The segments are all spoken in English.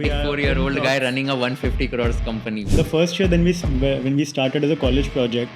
24-year-old guy running a 150 crores company. The first year when we started as a college project,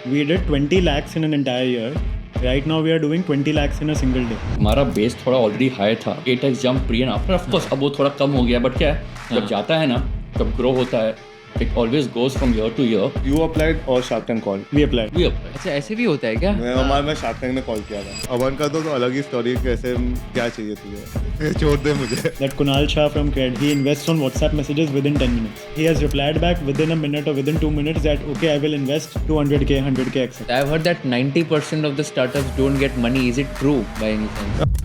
we did 20 lakhs in an entire year. Right now we are doing 20 lakhs in a single day. हमारा base थोड़ा already high था 8x jump pre and after of course अब वो थोड़ा कम हो गया but क्या है जब जाता है ना जब ग्रो होता है it always goes from year to year. You applied or Shark Tank called? We applied. अच्छा ऐसे भी होता है क्या? मैं Shark Tank में कॉल किया था. अवन का तो अलग ही स्टोरी कैसे क्या चाहिए तुझे छोड़ दे मुझे. That Kunal Shah from Cred, he invests on WhatsApp messages within 10 minutes. He has replied back within a minute or within 2 minutes that okay, I will invest 200k, 100k, etc. I've heard that 90% of the startups don't get money. Is it true by any chance?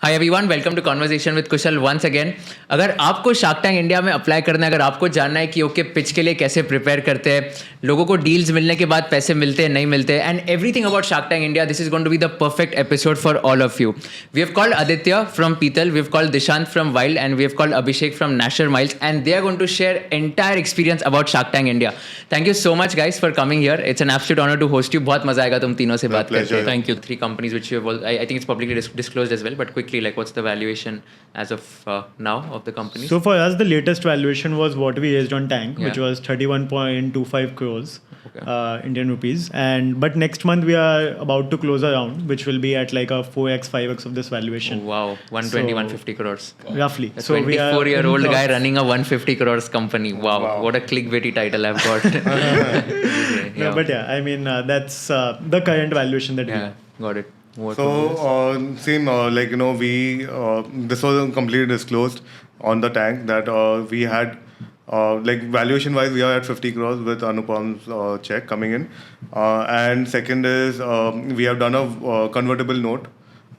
Hi everyone, welcome to conversation with Kushal once again. अगर आपको Shark tank India में apply करना है, अगर आपको जानना है कि ओके पिच के लिए कैसे प्रिपेयर करते हैं, लोगों को डील्स मिलने के बाद पैसे मिलते हैं नहीं मिलते, and everything about shark tank India, this is going to be the perfect episode for all of you. We have called Aditya from Peetal, we have called Dishant from wild, and we have called Abhishek from national miles, and they are going to share entire experience about shark tank India. Thank you so much guys for coming here. It's an absolute honour to host you. बहुत मजा आएगा तुम तीनों से बात करके. Thank you. 3 companies which you have, I think it's publicly disclosed as well, but quickly, like what's the valuation as of now of the company? So for us, the latest valuation was what we raised on Tank, Yeah. which was 31.25 crores Okay. Indian rupees. But next month we are about to close a round, which will be at like a 4x, 5x of this valuation. Wow, 120, So- 150 crores. Roughly. A So we are 24-year-old guy running a 150 crores company. Wow, what a clickbaity title I've got. Okay, No, but yeah, I mean that's the current valuation that we yeah, have. got it. What So was this? same like we this was completely disclosed on the Tank that we had like valuation wise we are at 50 crores with Anupam's check coming in, and second is we have done a convertible note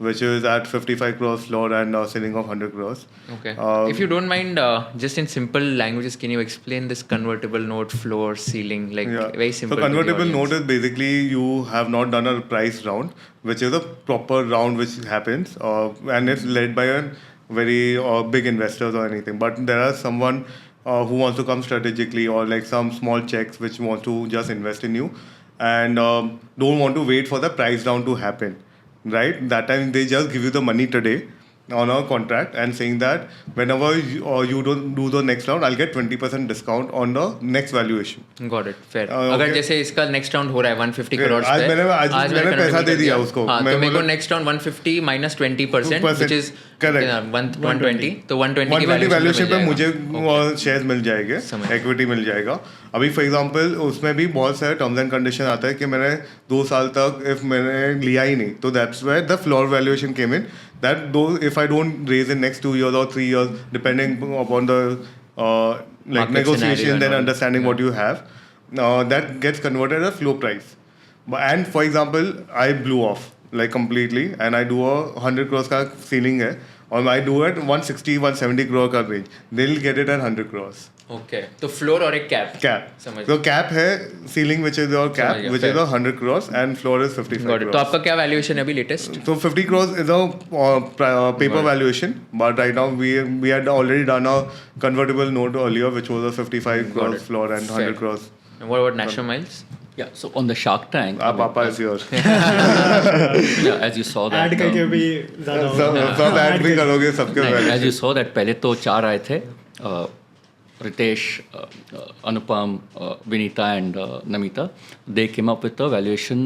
which is at 55 crores floor and ceiling of 100 crores. Okay. If you don't mind, just in simple languages, can you explain this convertible note, floor, ceiling, like very simple? So to the convertible audience. note is basically you have not done a price round, which is a proper round which happens, and it's led by a very big investors or anything. But there are someone who wants to come strategically or like some small checks which want to just invest in you and don't want to wait for the price round to happen. Right? That time they just give you the money today on a contract and saying that whenever you don't do the next round, I'll get 20% discount on the next valuation. Got it. Fair. Okay. अगर जैसे इसका next round हो रहा है 150 Okay, crore आज पे, मैंने contribute पैसा दे कर दिया उसको. हाँ, मैं तो मेरे को बोला- next round 150 minus 20%, which is Correct. 120. तो 120 की 120 वैल्यूएशन पे मिल मुझे जाएगा. शेयर्स मिल जाएंगे, समझ. इक्विटी मिल जाएगा. अभी फॉर एग्जांपल उसमें भी बहुत सारे टर्म्स एंड कंडीशन आता है कि मैंने 2 साल तक इफ मैंने लिया ही नहीं तो that's where the floor valuation came in that though if I don't raise in next 2 years or 3 years depending upon the like Market negotiation scenario and then all. understanding what you have, that gets converted as floor price. And for example I blew off like completely and I do a 100 crores का ceiling है और I do it 160 170 crore का range, they'll get it at 100 crores Okay. तो floor और एक cap. cap. समझ. So cap है ceiling which is your cap समझ गया, which is fair. a 100 crores and floor is 55 Got it. crores. तो आपका क्या वैल्यूएशन है अभी latest? So 50 crores is a paper Got it. valuation, but right now we had already done a convertible note earlier which was a 55 Got crores it. floor and 100 Fair. crores. And what about National Miles? Yeah, so on the Shark Tank, Papa is yours. yeah, as you saw that Add करके भी ज़्यादा होगा. सब add भी करोगे सबके as valuation. you saw that पहले तो 4 आए थे Ritesh Anupam Vineeta and Namita. They came up with the valuation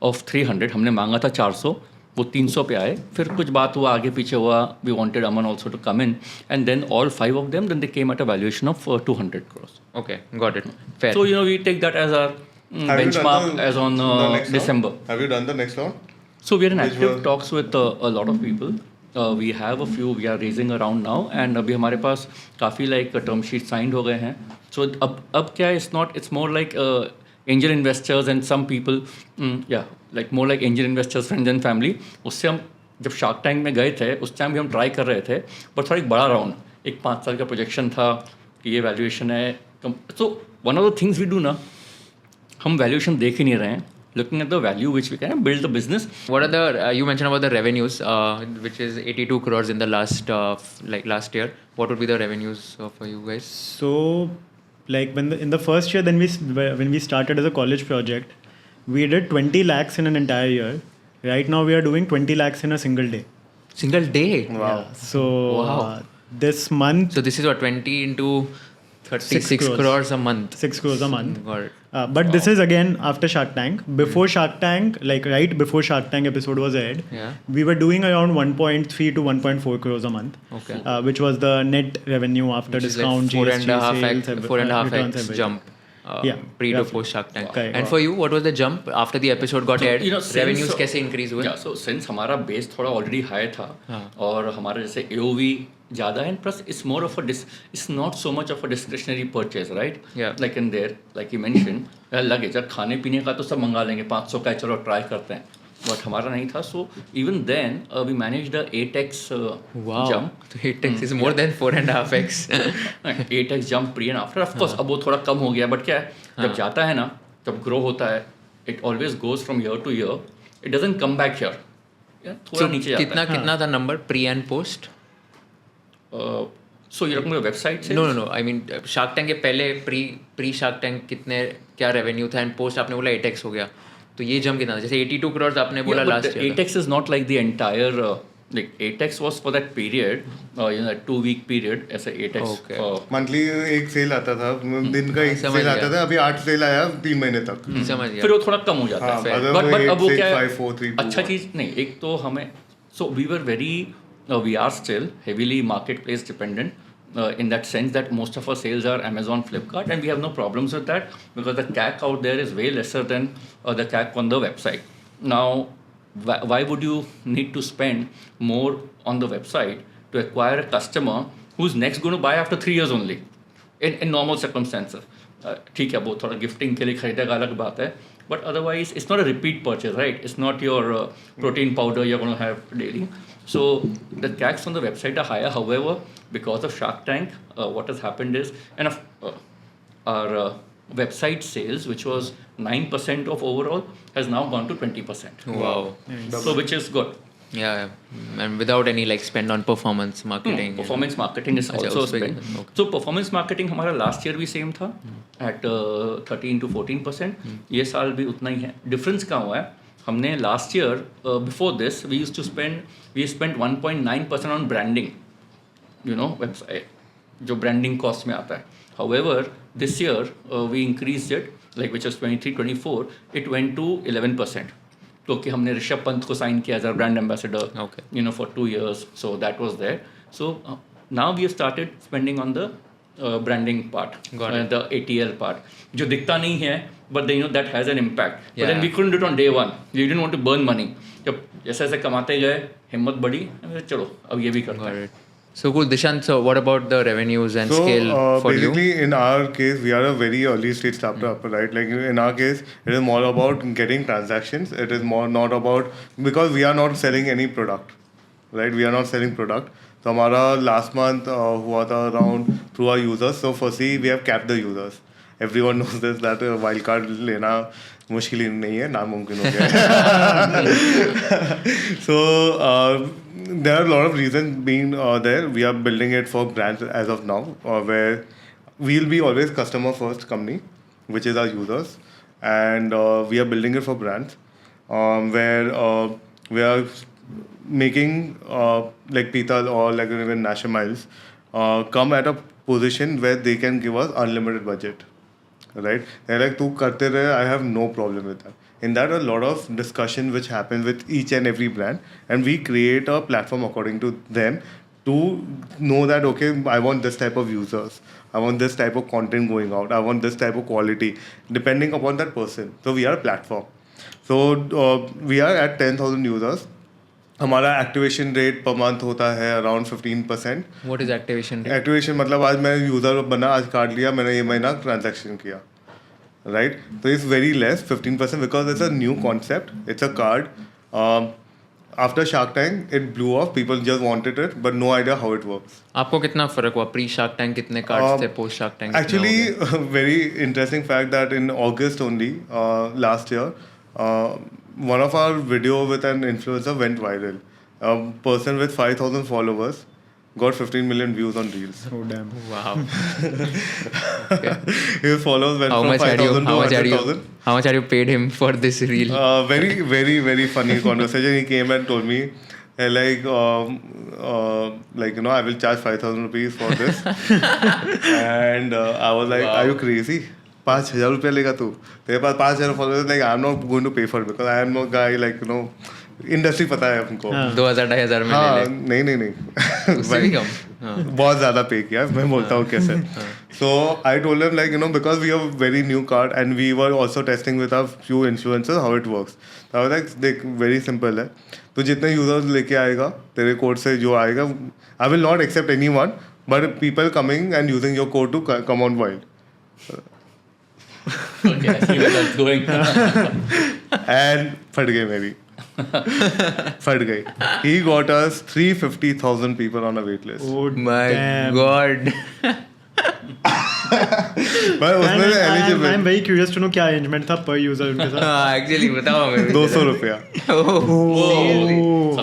of 300. हमने मांगा था 400, वो 300 पे आए. फिर कुछ बात हुआ आगे पीछे हुआ. We wanted Aman also to come in and then all 5 of them then they came at a valuation of 200 crores. Okay, got it. Fair. So we take that as our Have you done benchmark the- as on the next round? December. Have you done the next round? So we are in Which active was- talks with a lot of people. We have a few. We are raising around now, and अभी हमारे पास काफ़ी like term sheet signed हो गए हैं. So अब क्या है? It's more like angel investors and some people, like more like angel investors, friends and family. उससे हम जब शार्क टैंक में गए थे उस टाइम भी हम ट्राई कर रहे थे, बट थोड़ा एक बड़ा राउंड, एक 5 साल का प्रोजेक्शन था कि ये वैल्यूएशन है. So one of the things we do ना, हम वैल्यूएशन देख ही नहीं रहे हैं. Looking at the value which we can build the business. What are the you mentioned about the revenues, which is 82 crores in the last last year. What would be the revenues for you guys? So, like in the first year when we started as a college project, we did 20 lakhs in an entire year. Right now we are doing 20 lakhs in a single day. Single day. Wow. So Wow. this month, So this is what 20 into 36 6 crores a month. 6 crores a month. Got it. But this is again after Shark Tank. Before Shark Tank, like right before Shark Tank episode was aired, Yeah. we were doing around 1.3 to 1.4 crores a month. Okay. Which was the net revenue after Which is like discount, GST, sales, four and a half returns, x everything. jump. Yeah, Pre to roughly. post Shark Tank. Correct. And for you, what was the jump after the episode got aired? since- Revenues कैसे increase हुए? Yeah, so since हमारा base थोड़ा already high था हाँ. और हमारा जैसे AOV ज़्यादा है plus it's more of its not so much of a discretionary purchase right Yeah. Like in their like you mention लगे जब खाने पीने का तो सब मंगा लेंगे 500 का है, चलो ट्राई करते हैं बट हमारा नहीं था so even then we manage the 8x Wow. jump So 8x is more than 4.5x. 8x jump pre and after of course अब वो थोड़ा कम हो गया बट क्या है जब जाता है ना जब ग्रो होता है it always goes from year to year it doesn't come back here थोड़ा So नीचे जाता कितना है कितना था number pre and post? So ये रकम वेबसाइट से no no no I mean Shark Tank के पहले प्री शार्क टैंक कितने क्या रेवेन्यू था एंड पोस्ट आपने बोला 8x हो गया तो ये जम कितना था? जैसे 82 करोड़ आपने बोला Yeah, but last the year 8x is not like the entire like 8x was for that period that 2-week period ऐसे 8x Okay. मंथली एक सेल आता था, दिन का एक समझ सेल आता गया। था, अभी 8 सेल आया 3 महीने तक। समझ गया. फिर वो थोड़ा कम हो जाता हाँ, है other बट way अब वो 8, क्या 6, 5, 4, 3, 2, अच्छा 1. चीज़ नहीं एक तो हमें so we were very we are still heavily marketplace dependent in that sense that most of our sales are Amazon, Flipkart, and we have no problems with that because the CAC out there is way lesser than the CAC on the website. Now, why would you need to spend more on the website to acquire a customer who's next going to buy after 3 years only in normal circumstances? ठीक है वो थोड़ा gifting के लिए खरीदेगा अलग बात है but otherwise it's not a repeat purchase, right? It's not your protein powder you're going to have daily. So the CACs on the website are higher. However, because of Shark Tank, what has happened is, and our website sales, which was 9% of overall, has now gone to 20%. Wow. So which is good. Yeah, and without any like spend on performance marketing. Performance marketing is अच्छा, also उस पे- spent. okay. So performance marketing हमारा last year भी same था at 13 to 14%. ये साल भी उतना ही है. Difference कहाँ हुआ है? हमने last year before this we spent 1.9% on branding. You know website जो branding cost में आता है. However, this year we increased it like which was 23-24. It went to 11%. क्योंकि हमने ऋषभ पंत को साइन किया as a brand ambassador Okay. you know for 2 years so that was there so now we have started spending on the branding part Got it. the ATL part जो दिखता नहीं है but then that has an impact but then Yeah. we couldn't do it on day one we didn't want to burn money जब जैसे जैसे कमाते गए हिम्मत बढ़ी चलो अब ये भी करते Got हैं it. So cool, Dishant. So what about the revenues and So scale for you? basically, in our case, we are a very early stage startup, right? Like in our case, it is more about getting transactions. It is more not about because we are not selling any product, right? We are not selling product. So हमारा last month हुआ था around through our users. So firstly, we have capped the users. Everyone knows this that wildcard लेना मुश्किल ही नहीं है, नामुमकिन हो गया. So there are a lot of reasons being there. We are building it for brands as of now, where we'll be always customer first company, which is our users, and we are building it for brands, where we are making like Pital or like even National Miles come at a position where they can give us unlimited budget. Right? They're like, "Tu karte rahe, I have no problem with that." In that, a lot of discussion which happens with each and every brand, and we create a platform according to them to know that okay, I want this type of users, I want this type of content going out, I want this type of quality, depending upon that person. So we are a platform. So we are at 10,000 users. हमारा activation rate per month होता है around 15%. What is activation rate? Activation मतलब आज मैं user बना, आज card लिया, मैंने ये महीना ट्रांजैक्शन किया, राइट? तो it's very less 15% because it's a new concept, it's a card. After Shark Tank it blew off, people just wanted it but no idea how it works. आपको कितना फर्क हुआ? प्री शार्क टैंक कितने cards थे? Post Shark Tank Actually, very interesting fact that in August only last year, one of our video with an influencer went viral. A person with 5,000 followers got 15 million views on reels. Oh damn. Wow. His followers went How from much 5,000 to 100,000. How much are you paid him for this reel? Very, very, very funny conversation. He came and told me, like I will charge 5,000 rupees for this. And I was like, are you crazy? 5,000 रुपया लेगा तू? तेरे पास 5,000 followers, like I'm not going to pay for it because I am no guy, like industry पता है हमको. 2,000-2,500 में ले हाँ, ले. नहीं. उससे भी कम. हाँ. बहुत ज़्यादा पे किया. मैं बोलता हूँ कैसे. So I told him, like, because we have a very new card and we were also testing with a few influencers how it works. So I was like, देख, very simple है. तो जितने users लेके आएगा तेरे code से जो आएगा, I will not accept anyone but people coming and using your code to come on wild. Okay, I see where that's going. And फट गई मेरी. फट गई. He got us 350,000 people on a wait list. Oh My damn. God. पर उसमें eligible I'm very curious to know क्या arrangement था per user उनके साथ. हाँ, actually बताओ हमें. 200 रुपया. Oh.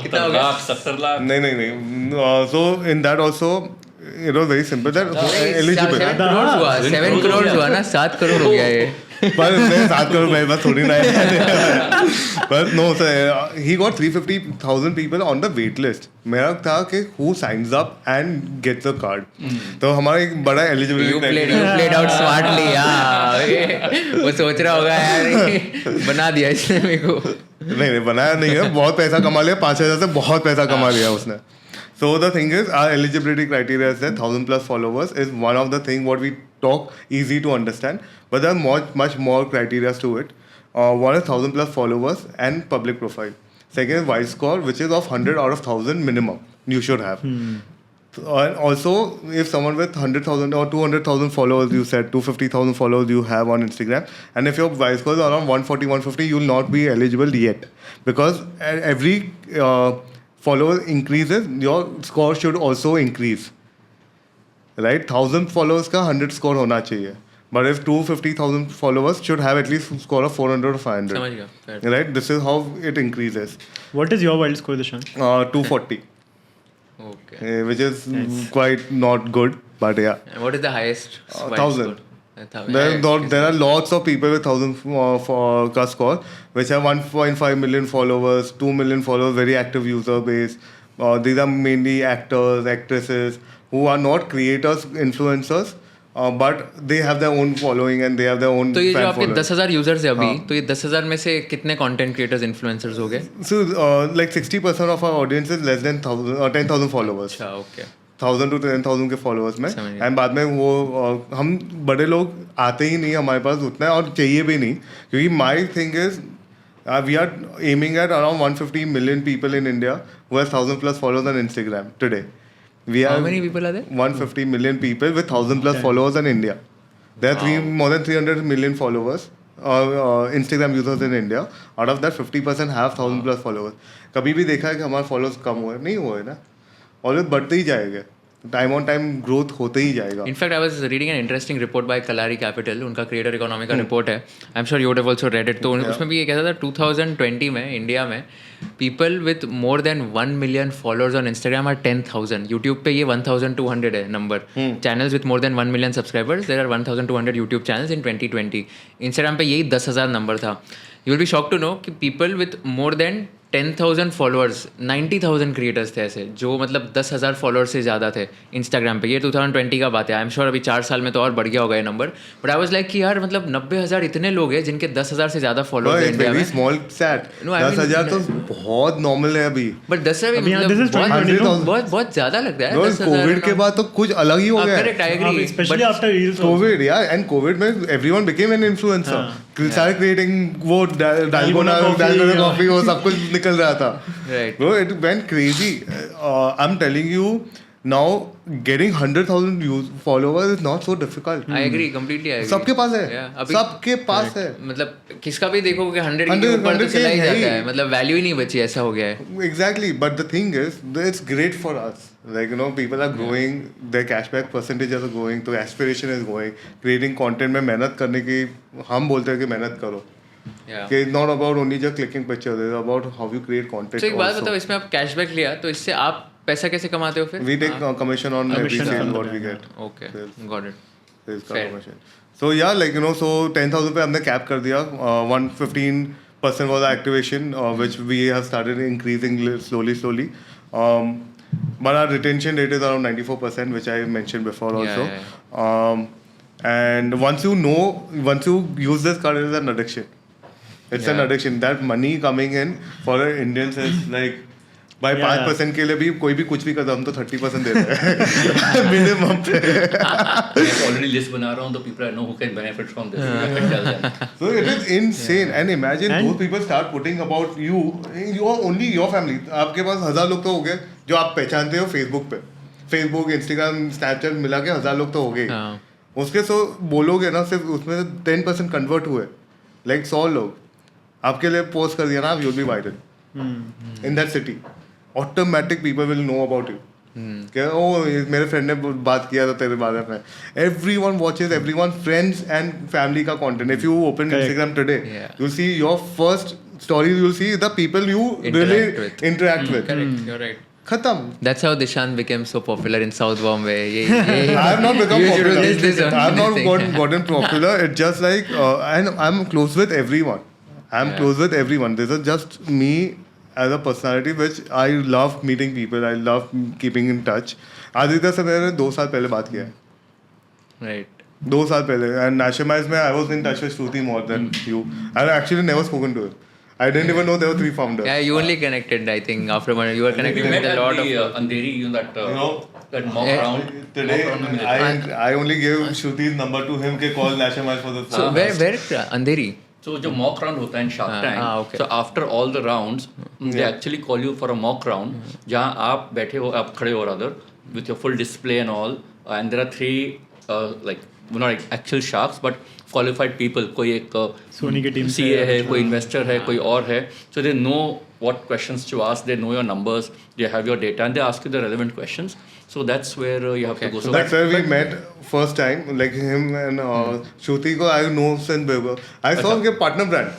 कितना हो गया? 70 लाख. नहीं. So in that also it was very simple that eligible. 7 crores हुआ ना, 7 करोड़ हो गया ये. पर मैं 7 करोड़ मेरे पास थोड़ी ना है. But no sir, he got 350,000 people on the wait list. मेरा था कि who signs up and gets the card. तो हमारा एक बड़ा eligibility You criteria. played out smartly. हाँ. वो सोच रहा होगा यार, बना दिया इसने मेरे को. नहीं बनाया नहीं है. बहुत पैसा कमा लिया. 5,000 से बहुत पैसा कमा लिया उसने. So the thing is, our eligibility criteria is that 1,000 plus followers is one of the thing what we talk easy to understand, but there are much more criteria to it. One is 1,000 plus followers and public profile. Second is Y score, which is of 100 out of 1,000 minimum you should have. And also, if someone with 100,000 or 200,000 followers, you said 250,000 followers you have on Instagram, and if your Y score is around 140, 150, you will not be eligible yet, because every follower increases, your score should also increase. Right? 1,000 followers का 100 score होना चाहिए. But if 250,000 followers should have at least score of 400 or 500. समझ गया. Fair. Right? This is how it increases. What is your wild score, Dishan? 240, Okay. which is quite not good, but yeah. And what is the highest? 1,000. There are lots of people with 1,000 for score, which have 1.5 million followers, 2 million followers, very active user base. These are mainly actors, actresses who are not creators, influencers, but they have their own following and they have their own तो ये जो fan आपके following. 10,000 users है अभी, हाँ. तो ये 10,000 में से कितने कंटेंट क्रिएटर्स इन्फ्लुएंसर्स हो गए? So, like 60% of our audience is less than 10,000 followers. अच्छा, ओके. 1,000 to 10,000 के फॉलोअर्स में. समझ गया. एंड बाद में वो हम बड़े लोग आते ही नहीं हमारे पास उतना, और चाहिए भी नहीं, क्योंकि my thing is we are aiming at around 150 million people in India who have 1,000 plus followers on Instagram today. How many people are there? 150 million people with 1,000 plus followers in India. There are more than 300 million followers, Instagram users in India. Out of that 50% have 1,000 plus followers. कभी भी देखा है कि हमारे followers कम हुए? नहीं हुए ना. ऑलवेज बढ़ते ही जाएगा. टाइम ऑन टाइम ग्रोथ होते ही जाएगा. In fact I was reading an interesting report by Kalari capital. उनका क्रिएटर इकोनॉमी का रिपोर्ट है. I am sure you would have also read it. तो उसमें भी ये कहता था 2020 में इंडिया में people with more than 1 million followers on Instagram are 10,000. YouTube पे ये 1,200 है number. Channels with more than 1 million subscribers, there are 1,200 YouTube channels in 2020. Instagram पे यही 10,000 नंबर था. You will be shock to know कि people with more than 10,000 followers, 90,000 creators थे ऐसे जो मतलब 10,000 फॉलोअर्स से ज़्यादा थे इंस्टाग्राम पे. ये 2020 का बात है. आई एम श्योर अभी 4 साल में तो और बढ़ गया होगा ये number. But I was like कि यार मतलब 90,000 इतने लोग हैं जिनके 10,000 से ज़्यादा फॉलोअर्स हैं इंडिया में. Small set. No, I mean, 10,000 तो बहुत नॉर्मल है अभी. बट 10,000 अभी यहाँ this is मतलब 2020, बहुत ज़्यादा लगता है. कोविड के बाद तो कुछ अलग ही हो गया. Correct, I agree. Especially after Reels. Covid यार, एंड कोविड में everyone became an influencer. Started creating वो dalgona coffee, वो सब कुछ निकल रहा था. Right. Bro, it went crazy. I'm telling you, now getting 100,000 followers is not so difficult. I agree, completely I agree. सबके पास है. Yeah, अभी सबके पास है. मतलब किसका भी देखोगे 100 के 100 ऊपर तो चला ही है जाता ही. है. मतलब वैल्यू ही नहीं बची, ऐसा हो गया है. Exactly, but the thing is, it's great for us. Like, you know, people are growing, their cashback percentages are growing, तो aspiration is growing. Creating content में मेहनत करने की, हम बोलते हैं कि मेहनत करो. Yeah. It's not about only just clicking pictures, it's about how you create content. तो एक बात also. बताओ, इसमें आप कैशबैक लिया तो इससे आप पैसा कैसे कमाते हो फिर? We take commission on every Commission sale from what the we brand, get. Okay, Sales. got it. Sales का Fair. commission. So yeah, like so 10,000 पे हमने cap कर दिया. 115% was the activation, which we have started increasing slowly. But our retention rate is around 94%, which I mentioned before also. And once you use this card, it is an addiction. It's an addiction. That money coming in for Indians is like by 5% के लिए भी कोई भी कुछ भी करता हम तो 30% देते हैं मिनिमम पे. ऑलरेडी लिस्ट बना रहा हूँ तो people I know who can benefit from this. I can tell them. So it is insane. And imagine those people start putting about you, only your family. आपके पास 1000 लोग तो हो गए जो आप पहचानते हो फेसबुक पे. फेसबुक, इंस्टाग्राम, स्नैपचैट मिला के 1000 लोग तो हो गए. उसके बोलोगे ना सिर्फ उसमें 10% कन्वर्ट हुए. लाइक 100 लोग आपके लिए पोस्ट कर दिया ना, you'll be viral in that city. Automatic people will know about you. क्या मेरे फ्रेंड ने बात किया था तेरे बारे में. Everyone watches everyone, friends and family का content. If you open Instagram today, you'll see your first stories. You'll see the people you really interact with. Correct, you're right. खत्म. That's how Dishant became so popular in South Bombay. I have not become You should popular. list this on I have not anything. gotten popular. It's just like, and I'm close with everyone. Close with everyone. This is just me as a personality, which I love meeting people. I love keeping in touch. Aditya से मैंने 2 साल पहले बात किया है. Right. 2 साल पहले. And Nashimize में I was in touch with Shruti more than you. I actually never spoken to him. I didn't even know there were 3 founders. Yeah, you only connected, I think, after one. You were We connected met with a at lot the of. Andheri, that mock Yeah. round. Today, Mock round में मिले थे. I only gave Shruti's number to him के call Nashimize for the So where Andheri? So जो mock round होता है in Shark Tank, okay. so after all the rounds, they actually call you for a mock round, जहाँ आप बैठे हो, आप खड़े हो rather, with your full display and all, and there are 3 like not actual sharks but qualified people. कोई एक सोनी की टीम CA है, कोई investor है, कोई और है. So they know what questions to ask, they know your numbers, they have your data, and they ask you the relevant questions. So that's where you have to go. So that's where we met first time, like him and Shruti ko I know since before. I saw him get partner brand.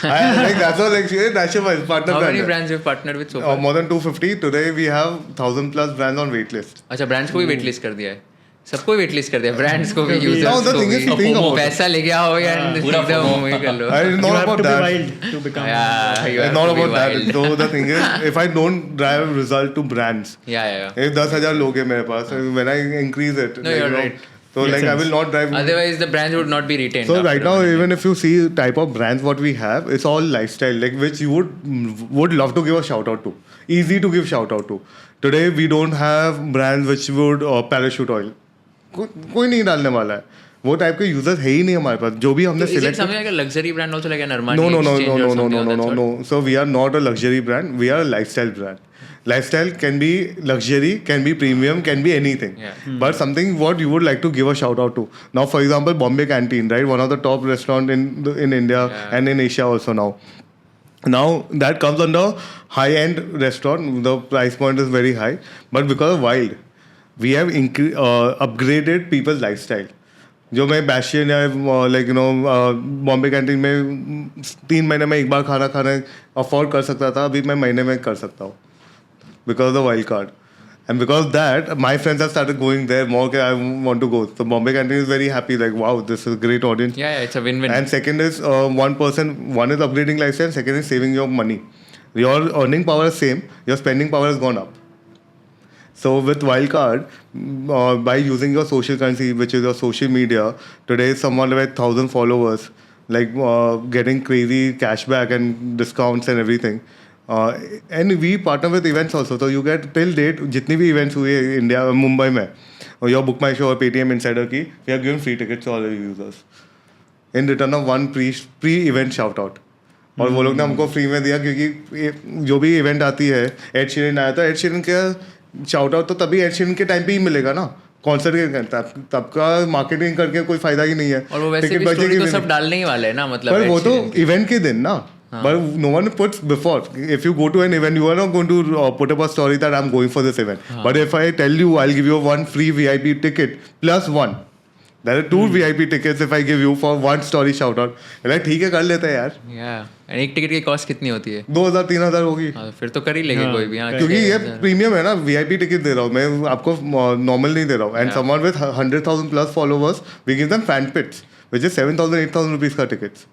Like that's all like Nashimize partner How brand. many brands you've partnered with so far? More than 250. Today we have 1000 plus brands on waitlist. अच्छा, brands को भी waitlist कर दिया है. सबको waitlist कर दिया, brands को भी, users Now the को thing भी. is, think about it. पैसा ले गया हो या पूरा एकदम FOMO. वही कर लो. It's You not have about to be that. wild to become. Yeah, you It's have not to be about that. wild. So the thing is, if I don't drive result to brands, Yeah. if 10,000 लोग हैं मेरे पास, when I increase it, No, you're right. So Makes like I sense. will not drive. Otherwise, the brands would not be retained. So after right a now, minute. even if you see type of brands what we have, it's all lifestyle, like which you would love to give a shout out to. Easy to give shout out to. Today we don't have brands which would parachute oil. कोई नहीं डालने वाला है. वो type के users है ही नहीं हमारे पास. जो भी हमने So is it select. something like a luxury brand also, like an Armani No. Exchange or something of that sort? No. So we are not a luxury brand. We are a lifestyle brand. Lifestyle can be luxury, can be premium, can be anything. Yeah. But something what you would like to give a shout out to. Now, for example, Bombay Canteen, right? One of the top restaurant in India and in Asia also now. Now that comes under high-end restaurant. The price point is very high. But because of Wild, we have upgraded people's lifestyle. जो मैं बैशियन या like Bombay canteen में 3 महीने में एक बार खाना afford कर सकता था, अभी मैं महीने में कर सकता हूँ because of the wild card. And because of that, my friends have started going there more. I want to go. So Bombay Canteen is very happy. Like, wow, this is a great audience. Yeah, it's a win-win. And second is one is upgrading lifestyle. Second is saving your money. Your earning power is same. Your spending power has gone up. So with Wildcard, by using your social currency, which is your social media, today someone with 1,000 followers, like getting crazy cashback and discounts and everything. And we partner with events also. So you get till date, जितनी भी events हुए India, Mumbai में, or your Book My Show or Paytm Insider की, we have given free tickets to all the users. In return of one pre-event shout out. और वो लोग ने हमको फ्री में दिया क्योंकि जो भी इवेंट आती है, एड शीरन आया था, एड शीरन का शाउट आउट तो तभी एड शीरन के टाइम पे ही मिलेगा ना. कॉन्सर्ट के तब का मार्केटिंग करके कोई फायदा ही नहीं है. और वो वैसे भी स्टोरी तो सब डालने ही वाले हैं ना, मतलब पर वो तो इवेंट के दिन ना. But no one puts before. If you go to an event, you are not going to put up a story that I'm going for this event. But if I tell you, I'll give you one free VIP ticket plus one. There are 2 VIP tickets if I give you for 1 story shout out. Like ठीक है कर लेते हैं यार. Yeah. एक ticket की cost कितनी होती है? 2000-3000 होगी. हाँ, फिर तो कर ही लेंगे कोई भी. हाँ, क्योंकि ये प्रीमियम है ना, VIP टिकट दे रहा हूँ मैं आपको, नॉर्मल नहीं दे रहा हूँ. And someone with 100,000 plus followers we give them fan pits which is 7,000-8,000 rupees का tickets.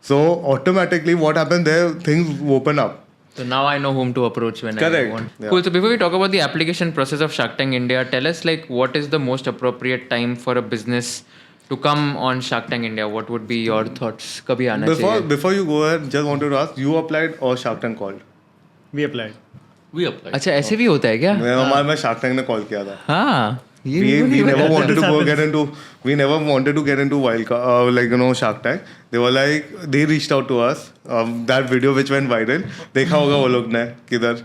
So automatically what happens there, things open up. So now I know whom to approach when Correct. I want. Yeah. Cool. So before we talk about the application process of Shark Tank India, tell us like what is the most appropriate time for a business to come on Shark Tank India? What would be your thoughts? कभी आना चाहिए? Before you go ahead, just wanted to ask, you applied or Shark Tank called? We applied. We applied. अच्छा ऐसे भी होता है क्या? मैं Shark Tank ने call किया था. हाँ. We never wanted to This go happens. get into. We never wanted to get into Shark Tank. They were like, they reached out to us. That video which went viral. देखा होगा वो लोग ने किधर.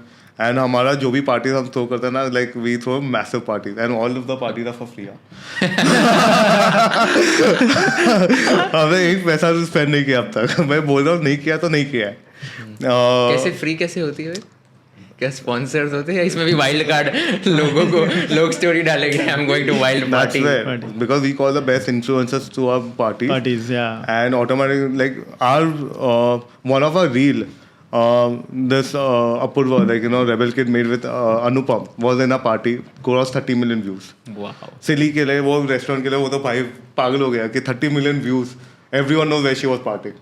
And हमारा जो भी parties हम throw करते हैं ना, like we throw massive parties and all of the parties are for free. हमने एक पैसा spend नहीं किया अब तक. मैं बोल रहा हूँ नहीं किया तो नहीं किया है. कैसे फ्री कैसे होती है? क्या स्पॉन्सर्स होते हैं? इसमें भी वाइल्ड कार्ड लोगों को लोग स्टोरी डालेंगे I am going to wild That's party. where, because we call the best influencers to our parties. Parties, yeah. And automatically, like our one of our reel, this Apurva, like Rebel Kid made with Anupam was in a party, crossed 30 million views. Wow. Silly के लिए वो restaurant के लिए वो तो भाई पागल हो गया कि 30 million views. Everyone knows where she was partying.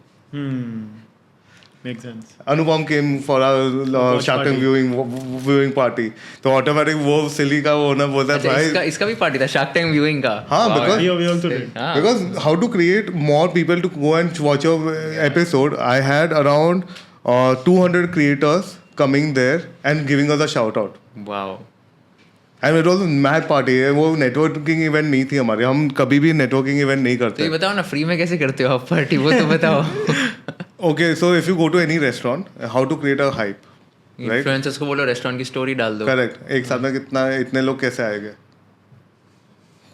Makes sense. Anupam came for our Shark Tank viewing party. तो automatic वो silly का वो ना बोलता है अच्छा, इसका भाई. इसका भी पार्टी था शार्क टैंक व्यूइंग का. हाँ, Wow. because We also did. हाँ. Because how to create more people to go and watch your episode, I had around 200 creators coming there and giving us a shout out. Wow. And it was a mad party. वो networking event नहीं थी हमारी. हम कभी भी networking event नहीं तो ये करते. बताओ ना फ्री में कैसे करते हो आप पार्टी वो तो बताओ. Okay, so if you go to any restaurant, how to create a hype, right? Influencers को बोलो रेस्टोरेंट की स्टोरी डाल दो. Correct. एक साथ में इतने लोग कैसे आएंगे?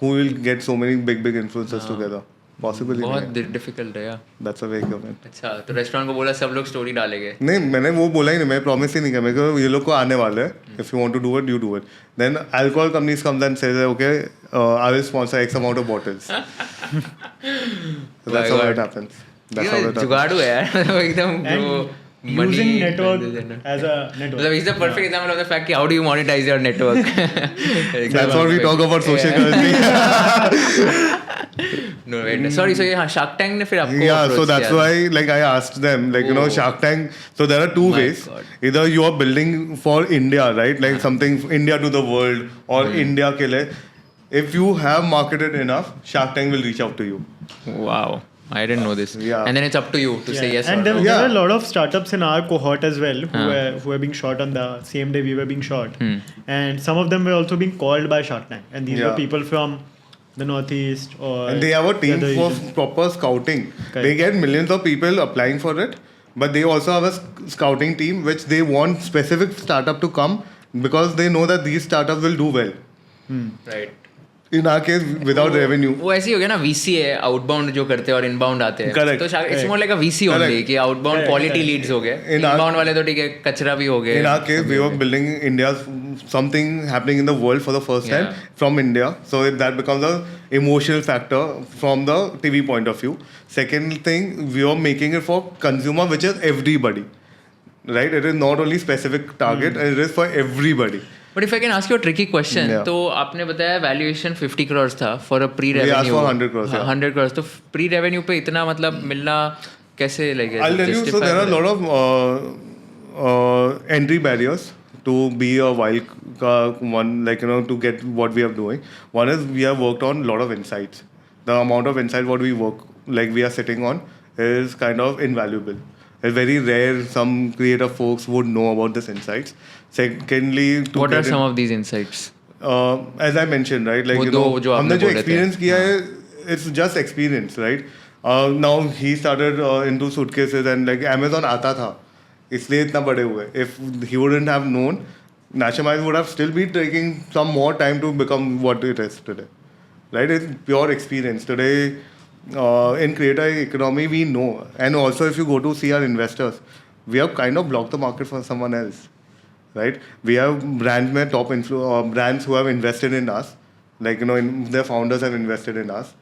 Who will get so many big influencers together? Possible ही नहीं बहुत है. डिफिकल्ट है यार. That's a way of it. अच्छा तो रेस्टोरेंट को बोला सब लोग स्टोरी डालेंगे. नहीं मैंने वो बोला ही नहीं, मैं प्रॉमिस ही नहीं किया. मेरे को ये लोग को आने वाले हैं. If you want to do it, you do it. Then alcohol companies comes and says, okay, I will sponsor X amount of bottles. So that's how it happens. That's how it happens. जुगाड़ू है यार. वो एकदम And वो using money network transition. as a network. मतलब is the perfect example of the fact कि how do you monetize your network. That's what we talk about social currency. No wait. Sorry. So yeah, Shark Tank ने फिर आपको Yeah, so approach that's किया. why like I asked them, like Shark Tank. So there are two My ways. God. Either you are building for India, right? Like something India to the world or India के लिए. If you have marketed enough, Shark Tank will reach out to you. Wow. I didn't know this. Yeah. And then it's up to you to say yes And or there, no. there Yeah. are a lot of startups in our cohort as well Huh. who were being shot on the same day we were being shot. Hmm. And some of them were also being called by Shark Tank. And these were Yeah. people from the Northeast or And they have a team the other for regions. proper scouting. Correct. They get millions of people applying for it, but they also have a scouting team which they want specific startup to come because they know that these startups will do well. Right. In our case, without revenue. वो ऐसे ही हो गया ना VC है outbound जो करते हैं और इनबाउंड आते हैं. Correct. तो it's more like a VC only Correct. कि outbound Correct, quality correct. Leads हो गए. In our- इनबाउंड वाले तो ठीक है कचरा भी हो गए. In our case, we were building India's something happening in the world for the first time Yeah. from India. So that becomes a emotional factor from the TV point of view. Second thing, we are making it for consumer, which is everybody. Right? It is not only specific target, it is for everybody. But if I can ask you a tricky question. Yeah. तो आपने बताया valuation 50 crore था for a pre We asked revenue. for 100 crores, yeah. 100 crore. तो pre revenue पे इतना मतलब मिलना कैसे लगे? I'll tell you, so there are a lot of entry barriers to be a wild one, like to get what we are doing. One is we have worked on a lot of insights. The amount of insight what we work, like we are sitting on, is kind of invaluable. It's very rare some creative folks would know about this insights. Secondly, to What are get some in- of these insights? as I mentioned, right? Like वो दो जो आपने हमने जो बोले थे. experience किया है, it's just experience, right? Now he started into suitcases and like Amazon आता था, इसलिए इतना बड़े हुए. If he wouldn't have known, Nashamize would have still been taking some more time to become what it is today, right? It's pure experience today. In creator economy, we know, and also if you go to see our investors, we have kind of blocked the market for someone else. Right, we have brands में top brands who have invested in us, Like, you know, their founders have invested in us.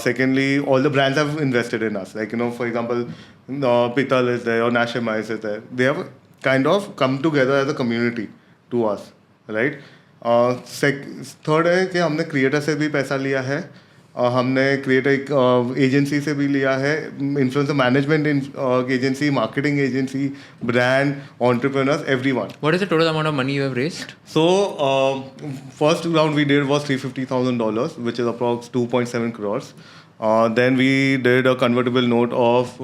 Secondly, all the brands have invested in us. Like, you know, for example, Pital is there or Nashimize is there. They have kind of come together as a community to us, right? Third है कि हमने creator से भी पैसा लिया है, हमने creator agency से भी लिया है, influencer management agency, marketing agency, brand, entrepreneurs, everyone. What is the total amount of money you have raised? So, first round we did was $350,000, which is approx 2.7 crores. Then we did a convertible note of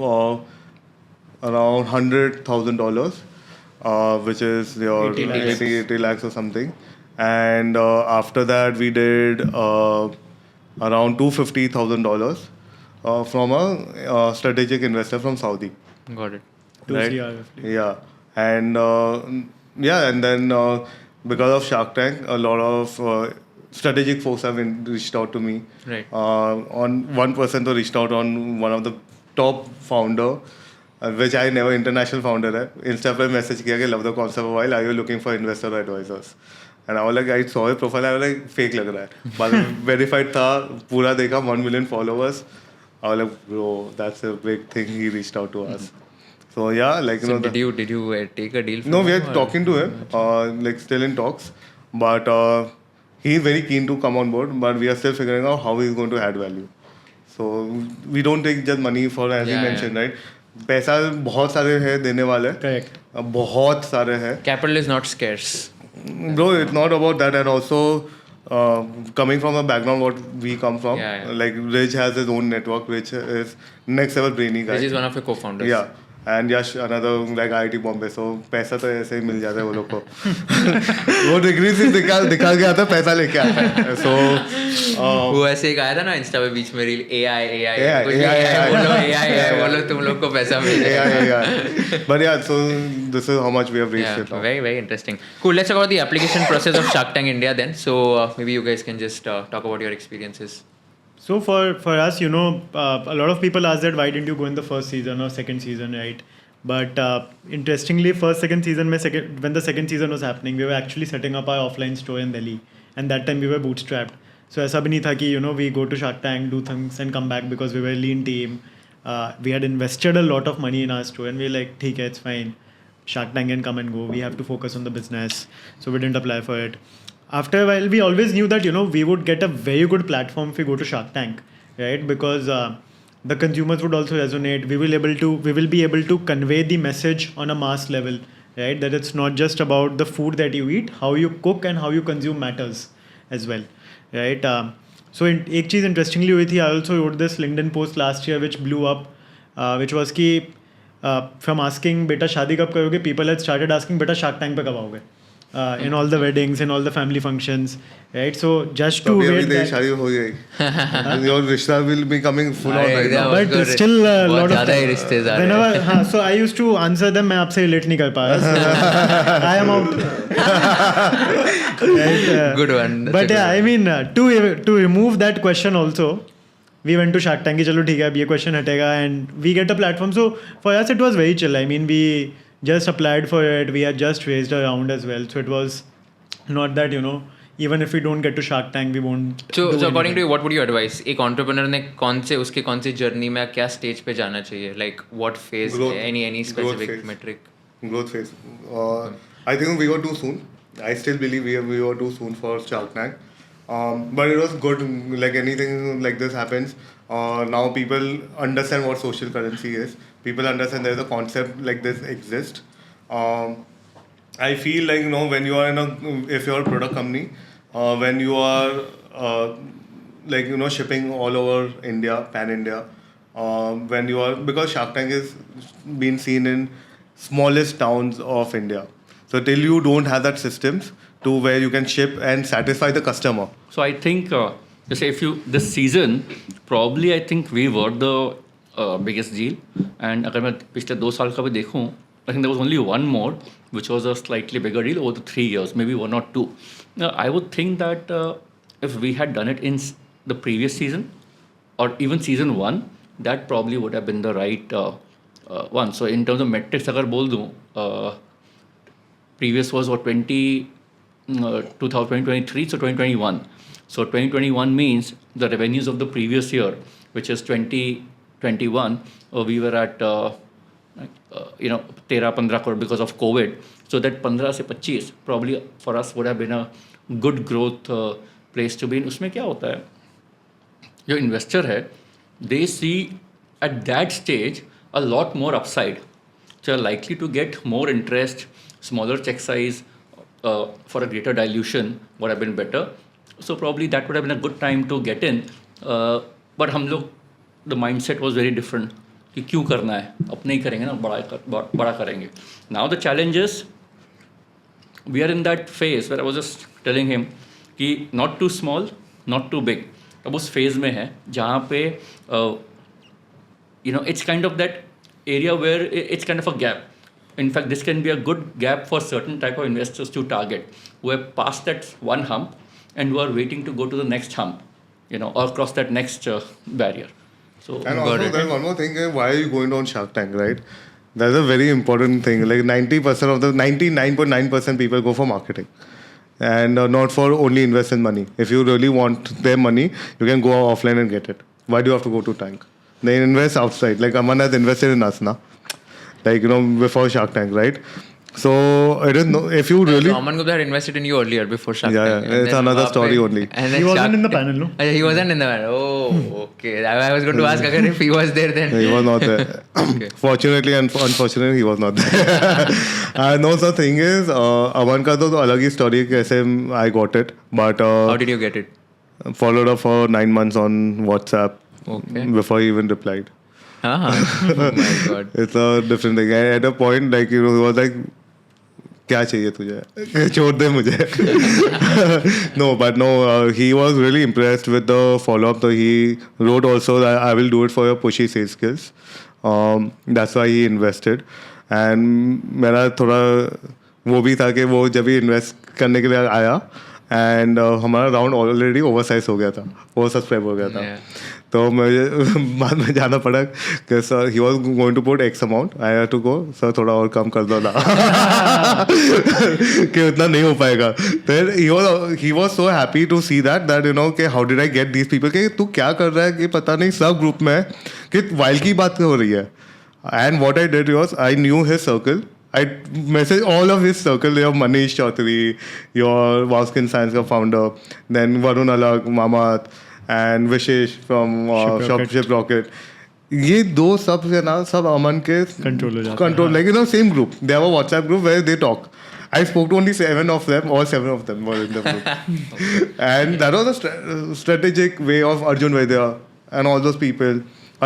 around $100,000, which is your 80 lakhs or something. And after that, we did around $250,000 from a strategic investor from Saudi. Got it. 2 Right. CR roughly. Yeah, and and then because of Shark Tank, a lot of strategic folks have reached out to me. Right. On one person to reached out on one of the top founder, which I never international founder है. Insta पे message किया कि love the concept a while. Are you looking for investor advisors? And I was like, I saw his profile. I was like, fake लग रहा है. But verified था, पूरा देखा, 1 million followers. I was like, bro, that's a big thing. He reached out to us. So yeah, like, you So know. did you take a deal? From No, we are him or- talking to him, like still in talks, but he's very keen to come on board, but we are still figuring out how he's going to add value. So we don't take just money for, as you Yeah, mentioned, right? पैसा बहुत सारे हैं देने वाले, Correct. बहुत सारे हैं. Capital is not scarce. Bro, it's not about that, and also coming from a background what we come from, Yeah. like Rich has his own network, which is next level brainy guy. Which is one of your co-founders. Yeah. And Yash, another like IIT Bombay. So पैसा तो ऐसे ही मिल जाता है वो लोग को. वो degree सिर्फ दिखा के आता है, पैसा लेके आता है. So वो ऐसे एक आया था ना इंस्टा पे बीच में रील AI कुछ AI, AI बोलो AI बोलो तुम लोग को पैसा मिल जाएगा. yeah. But yeah, so this is how much we have reached Yeah, it now. very interesting. Cool. Let's talk about the application process of Shark Tank India then. So maybe you guys can just talk about your experiences. So for us, you know, a lot of people ask that why didn't you go in the first season or second season, right? But interestingly, second season, when the second season was happening, we were actually setting up our offline store in Delhi, and that time we were bootstrapped. So ऐसा भी नहीं था कि, you know, we go to Shark Tank, do things and come back, because we were a lean team. We had invested a lot of money in our store, and we were like, ठीक है, it's fine. Shark Tank can come and go. We have to focus on the business. So we didn't apply for it. After a while, we always knew that, you know, we would get a very good platform if we go to Shark Tank, right? Because the consumers would also resonate. We will be able to convey the message on a mass level, right? That it's not just about the food that you eat, how you cook and how you consume matters as well, right? So एक चीज़ interestingly हुई थी. I also wrote this LinkedIn post last year which blew up, which was कि from asking बेटा शादी कब करोगे, people had started asking बेटा Shark Tank पे कब आओगे? In all the weddings, in all the family functions, right? So just to अभी wait तेरी that, शादी हो गई. Your रिश्ता will be coming full on right now. but still a lot of ज़्यादा ही time. रिश्तेदार Whenever, हाँ, so I used to answer them. मैं आपसे relate नहीं कर पाया. So I am out. Right, Good one. That's a But good yeah, one. I mean, to remove that question also, we went to Shark Tank. कि चलो ठीक है, अब ये question हटेगा, and we get a platform. So for us, it was very chill. I mean, we just applied for it. We had just raised a round as well. So it was not that, you know, even if we don't get to Shark Tank, we won't. So do according to anything. you, what would you advise? एक entrepreneur ने कौन से journey में क्या stage पे जाना चाहिए? Like what phase? Growth- Any growth specific phase. metric? Growth phase. I think we were too soon. I still believe we were too soon for Shark Tank. But it was good. Like anything like this happens. Now people understand what social currency is. People understand there is a concept like this exists. I feel like, you know, when you are if you're a product company, when you are like, you know, shipping all over India, pan India, when you are, because Shark Tank is being seen in smallest towns of India. So till you don't have that systems to where you can ship and satisfy the customer. So I think, just if you this season, probably I think we were the biggest deal. And अगर मैं पिछले 2 साल का भी देखूँ, I think there was only one more, which was a slightly bigger deal over the 3 years, maybe 1 or 2. Now, I would think that if we had done it in the previous season or even season 1, that probably would have been the right one. So in terms of metrics, अगर बोल दूँ, previous was what 20 2023 to 2021. So 2021 means the revenues of the previous year, which is 2021, we were at 13-15 crore because of COVID. So that 15 से 25 probably for us would have been a good growth place to be in. उसमें क्या होता है, जो investor है, they see at that stage a lot more upside. So are likely to get more interest, smaller check size for a greater dilution would have been better. So probably that would have been a good time to get in. But हम लोग, the mindset was very different. कि क्यों करना है, अपने ही करेंगे ना, बड़ा करेंगे. Now the challenge is, we are in that phase where I was just telling him कि not too small, not too big. अब उस phase में है जहाँ पे it's kind of that area where it's kind of a gap. In fact, this can be a good gap for certain type of investors to target who have passed that one hump and who are waiting to go to the next hump, or cross that next barrier. So, and also, there's one more thing. Why are you going on Shark Tank, right? That's a very important thing. Like 90% of the 99.9% people go for marketing, and not for only invest in money. If you really want their money, you can go offline and get it. Why do you have to go to Tank? They invest outside. Like Aman has invested in us, na? Like before Shark Tank, right? So I don't know if you really. Aman Gupta had invested in you earlier before Shark Yeah, Tank. yeah, it's another story only. And then He wasn't Shark in the Tank- panel, no? He wasn't in the panel. Oh, okay. I was going to ask agar if he was there then. He was not there. Okay. Fortunately and unfortunately, he was not there. No, the thing is, Aman ka to alag hi story kaise I got it, but How did you get it? followed up for 9 months on WhatsApp Okay. before he even replied. Oh my God. It's a different thing. At a point, like he was like, क्या चाहिए तुझे छोड़ दे मुझे no but no he was really impressed with the follow up so he wrote also that I will do it for your pushy sales skills that's why he invested and मेरा थोड़ा वो भी था कि वो जब भी इन्वेस्ट करने के लिए आया एंड हमारा राउंड ऑलरेडी ओवरसाइज हो गया था, ओवर सब्सक्राइब हो गया था. तो मुझे बाद में जाना पड़ा कि sir he was going to put X amount, I have to go sir थोड़ा और कम कर दो ना कि उतना नहीं हो पाएगा. फिर he was so happy to see that कि how did I get these people कि तू क्या कर रहा है कि पता नहीं सब ग्रुप में कि वाइल्ड की बात हो रही है. And what I did was I knew his circle. I messaged all of his circle, your Manish Chaudhary, your Waskin Science का founder, then Varun Alag, Mamat, and Vishesh from Ship Rocket. ये दो सब से ना सब अमन के control हो जाता है. Control like same group. They have a WhatsApp group where they talk. I spoke to only 7 of them. All 7 of them were in the group. And that was a strategic way of Arjun Vaidya and all those people.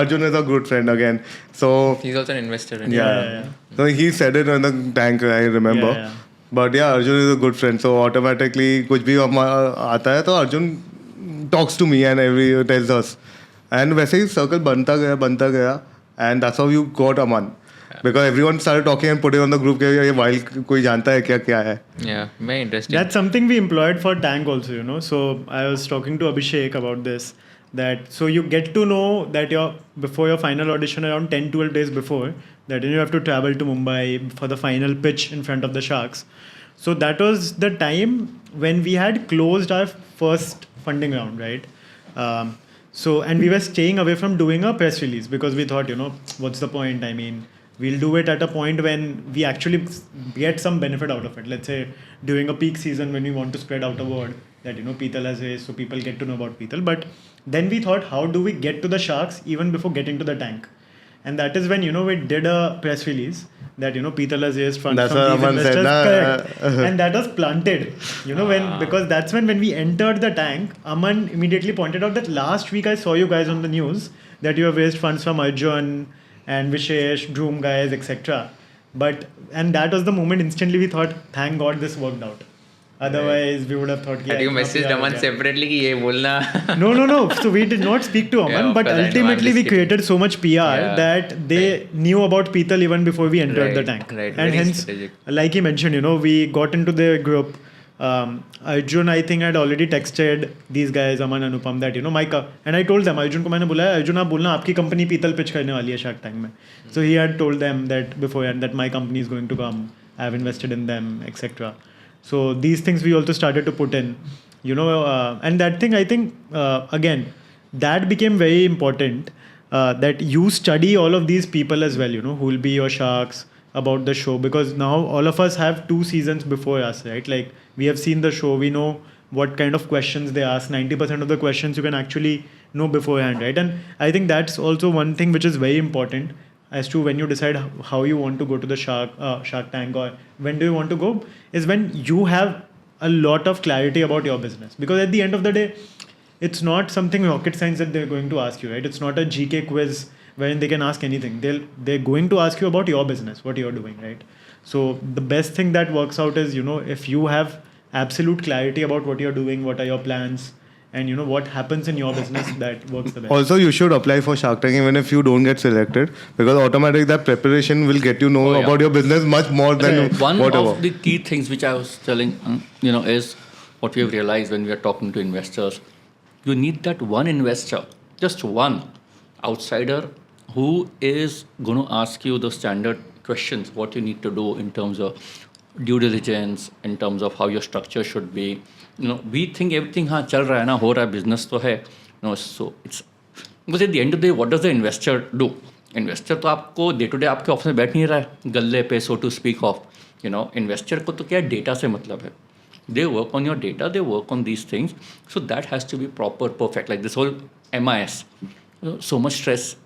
Arjun is a good friend again. So He's also an investor. In Yeah. So he said it in the tank, I remember. Yeah. But yeah, Arjun is a good friend. So automatically, कुछ भी आता है तो Arjun talks to me and tells us. And वैसे ही circle बनता गया. And that's how you got Aman. Because everyone started talking and putting on the group कि ये wild कोई जानता है क्या है. Yeah, very interesting. That's something we employed for Tank also, So I was talking to Abhishek about this. That so you get to know that before your final audition around 10-12 days before that you have to travel to Mumbai for the final pitch in front of the Sharks. So that was the time when we had closed our first funding round, right? So and we were staying away from doing a press release because we thought, what's the point? I mean, we'll do it at a point when we actually get some benefit out of it. Let's say during a peak season when we want to spread out a word that Petal has raised, so people get to know about Petal. But then we thought, how do we get to the Sharks even before getting to the tank? And that is when we did a press release that Petal has raised funds That's from what these Aman investors. said, Correct. And that was planted. Because that's when we entered the tank, Aman immediately pointed out that last week I saw you guys on the news that you have raised funds from Arjun and Vishesh, Droom guys, etc. And that was the moment instantly we thought, thank God this worked out. Otherwise, we would have thought. Had you messaged Aman separately कि ये बोलना? No. So we did not speak to Aman, Yeah, but because I know, I'm ultimately just we kidding. created so much PR that they knew about Petal even before we entered the Right, tank. right. And Very hence, strategic. like he mentioned, we got into the group. Arjun, I think, had already texted these guys, Aman, Anupam, that Micah. And I told them, Arjun को मैंने बुलाया, Arjun आप बोलना आपकी company Petal pitch करने वाली है Shark Tank में. So he had told them that beforehand that my company is going to come. I have invested in them, etc. So these things we also started to put in, and that thing I think again that became very important, that you study all of these people as well, who will be your sharks about the show, because now all of us have 2 seasons before us, right? Like we have seen the show, we know what kind of questions they ask. 90% of the questions you can actually know beforehand, right? And I think that's also one thing which is very important as to when you decide how you want to go to the Shark Tank, or when do you want to go, is when you have a lot of clarity about your business. Because at the end of the day, it's not something rocket science that they're going to ask you, right? It's not a GK quiz wherein they can ask anything. They're going to ask you about your business, what you're doing, right? So the best thing that works out is, if you have absolute clarity about what you're doing, what are your plans, and what happens in your business, that works the best. Also, you should apply for Shark Tank even if you don't get selected, because automatically that preparation will get you know Oh, yeah. about your business much more than One whatever. of the key things which I was telling, is what we have realized when we are talking to investors. You need that one investor, just one outsider, who is going to ask you the standard questions, what you need to do in terms of due diligence, in terms of how your structure should be. We think everything chal raha hai na, ho raha hai, business to hai. So it's because at the end of the day, what does the investor do? Investor तो आपको day to day आपके office में बैठ नहीं रहा है गल्ले पे, सो टू स्पीक ऑफ. इन्वेस्टर को तो क्या डेटा से मतलब है. They work on your data, they work on these things. So that has to be proper, perfect. Like this whole MIS, so much stress,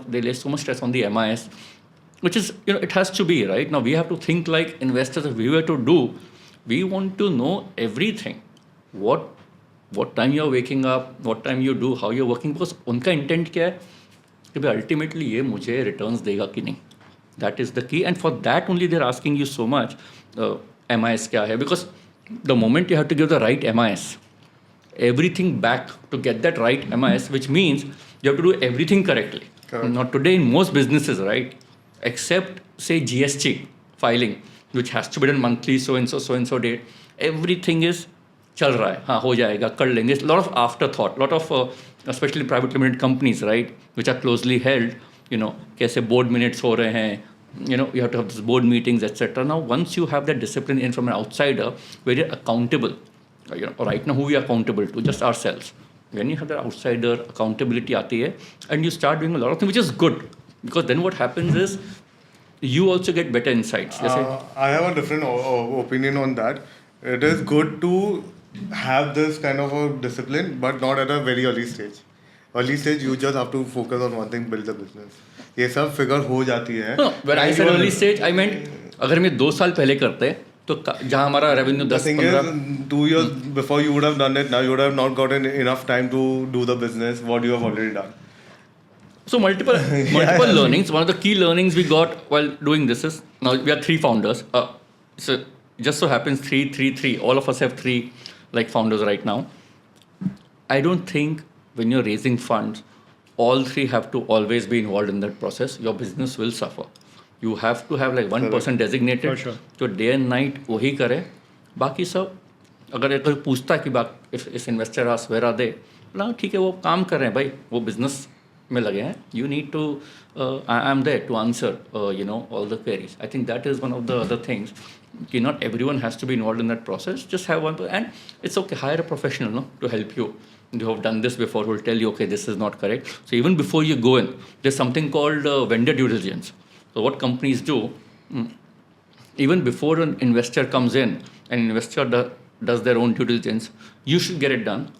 they lay so much stress on the MIS, which is, it has to be, right? Now we have to think like investors. If we were to do, we want to know everything. What time you're waking up, what time you do, how you're working, because उनका intent क्या है कि भाई ultimately ये मुझे returns देगा कि नहीं. That is the key, and for that only they're asking you so much. MIS क्या है? Because the moment you have to give the right MIS, everything back to get that right MIS, which means you have to do everything correctly. Correct. Now today in most businesses, right, except say GST filing, which has to be done monthly, so and so date, everything is चल रहा है, हाँ हो जाएगा, कर लेंगे. A lot of afterthought, lot of especially private limited companies, right, which are closely held, कैसे board minutes हो रहे हैं, you have to have these board meetings, etc. Now once you have that discipline in from an outsider where you're accountable, right now who we are accountable to, just ourselves. When you have that outsider accountability aati hai, and you start doing a lot of things, which is good, because then what happens is you also get better insights. I have a different opinion on that. It is good to have this kind of a discipline, but not at a very early stage. Early stage, you just have to focus on one thing, build the business. ये सब figure हो जाती है. No, when I said early stage, I meant अगर हम ये 2 साल पहले करते तो जहाँ हमारा revenue 10-15. The thing is, 2 years before you would have done it. Now you would have not gotten enough time to do the business what you have already done. So multiple learnings. One of the key learnings we got while doing this is, now we are 3 founders. So just so happens 3. All of us have 3 like founders right now. I don't think when you're raising funds, all 3 have to always be involved in that process. Your business will suffer. You have to have like one person designated. For sure. जो day and night वही करे. बाकी सब अगर कोई पूछता है कि इस investor as where are they, बोला ठीक है वो काम कर रहे हैं भाई, वो बिजनेस में लगे हैं. You need to I am there to answer all the queries. I think that is one of the other things. Not everyone has to be involved in that process. Just have one, and it's okay. Hire a professional, to help you. You have done this before, who will tell you, okay, this is not correct. So even before you go in, there's something called vendor due diligence. So what companies do, even before an investor comes in, an investor does their own due diligence, you should get it done,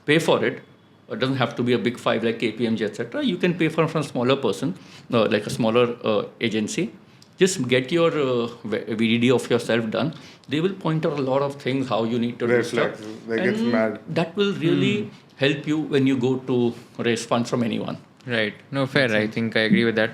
pay for it. It doesn't have to be a big 5 like KPMG, etc. You can pay from a smaller person, like a smaller agency. Just get your VDD of yourself done. They will point out a lot of things, how you need to do stuff. Like it's mad. That will really help you when you go to raise funds from anyone. Right. No, fair. I think I agree with that.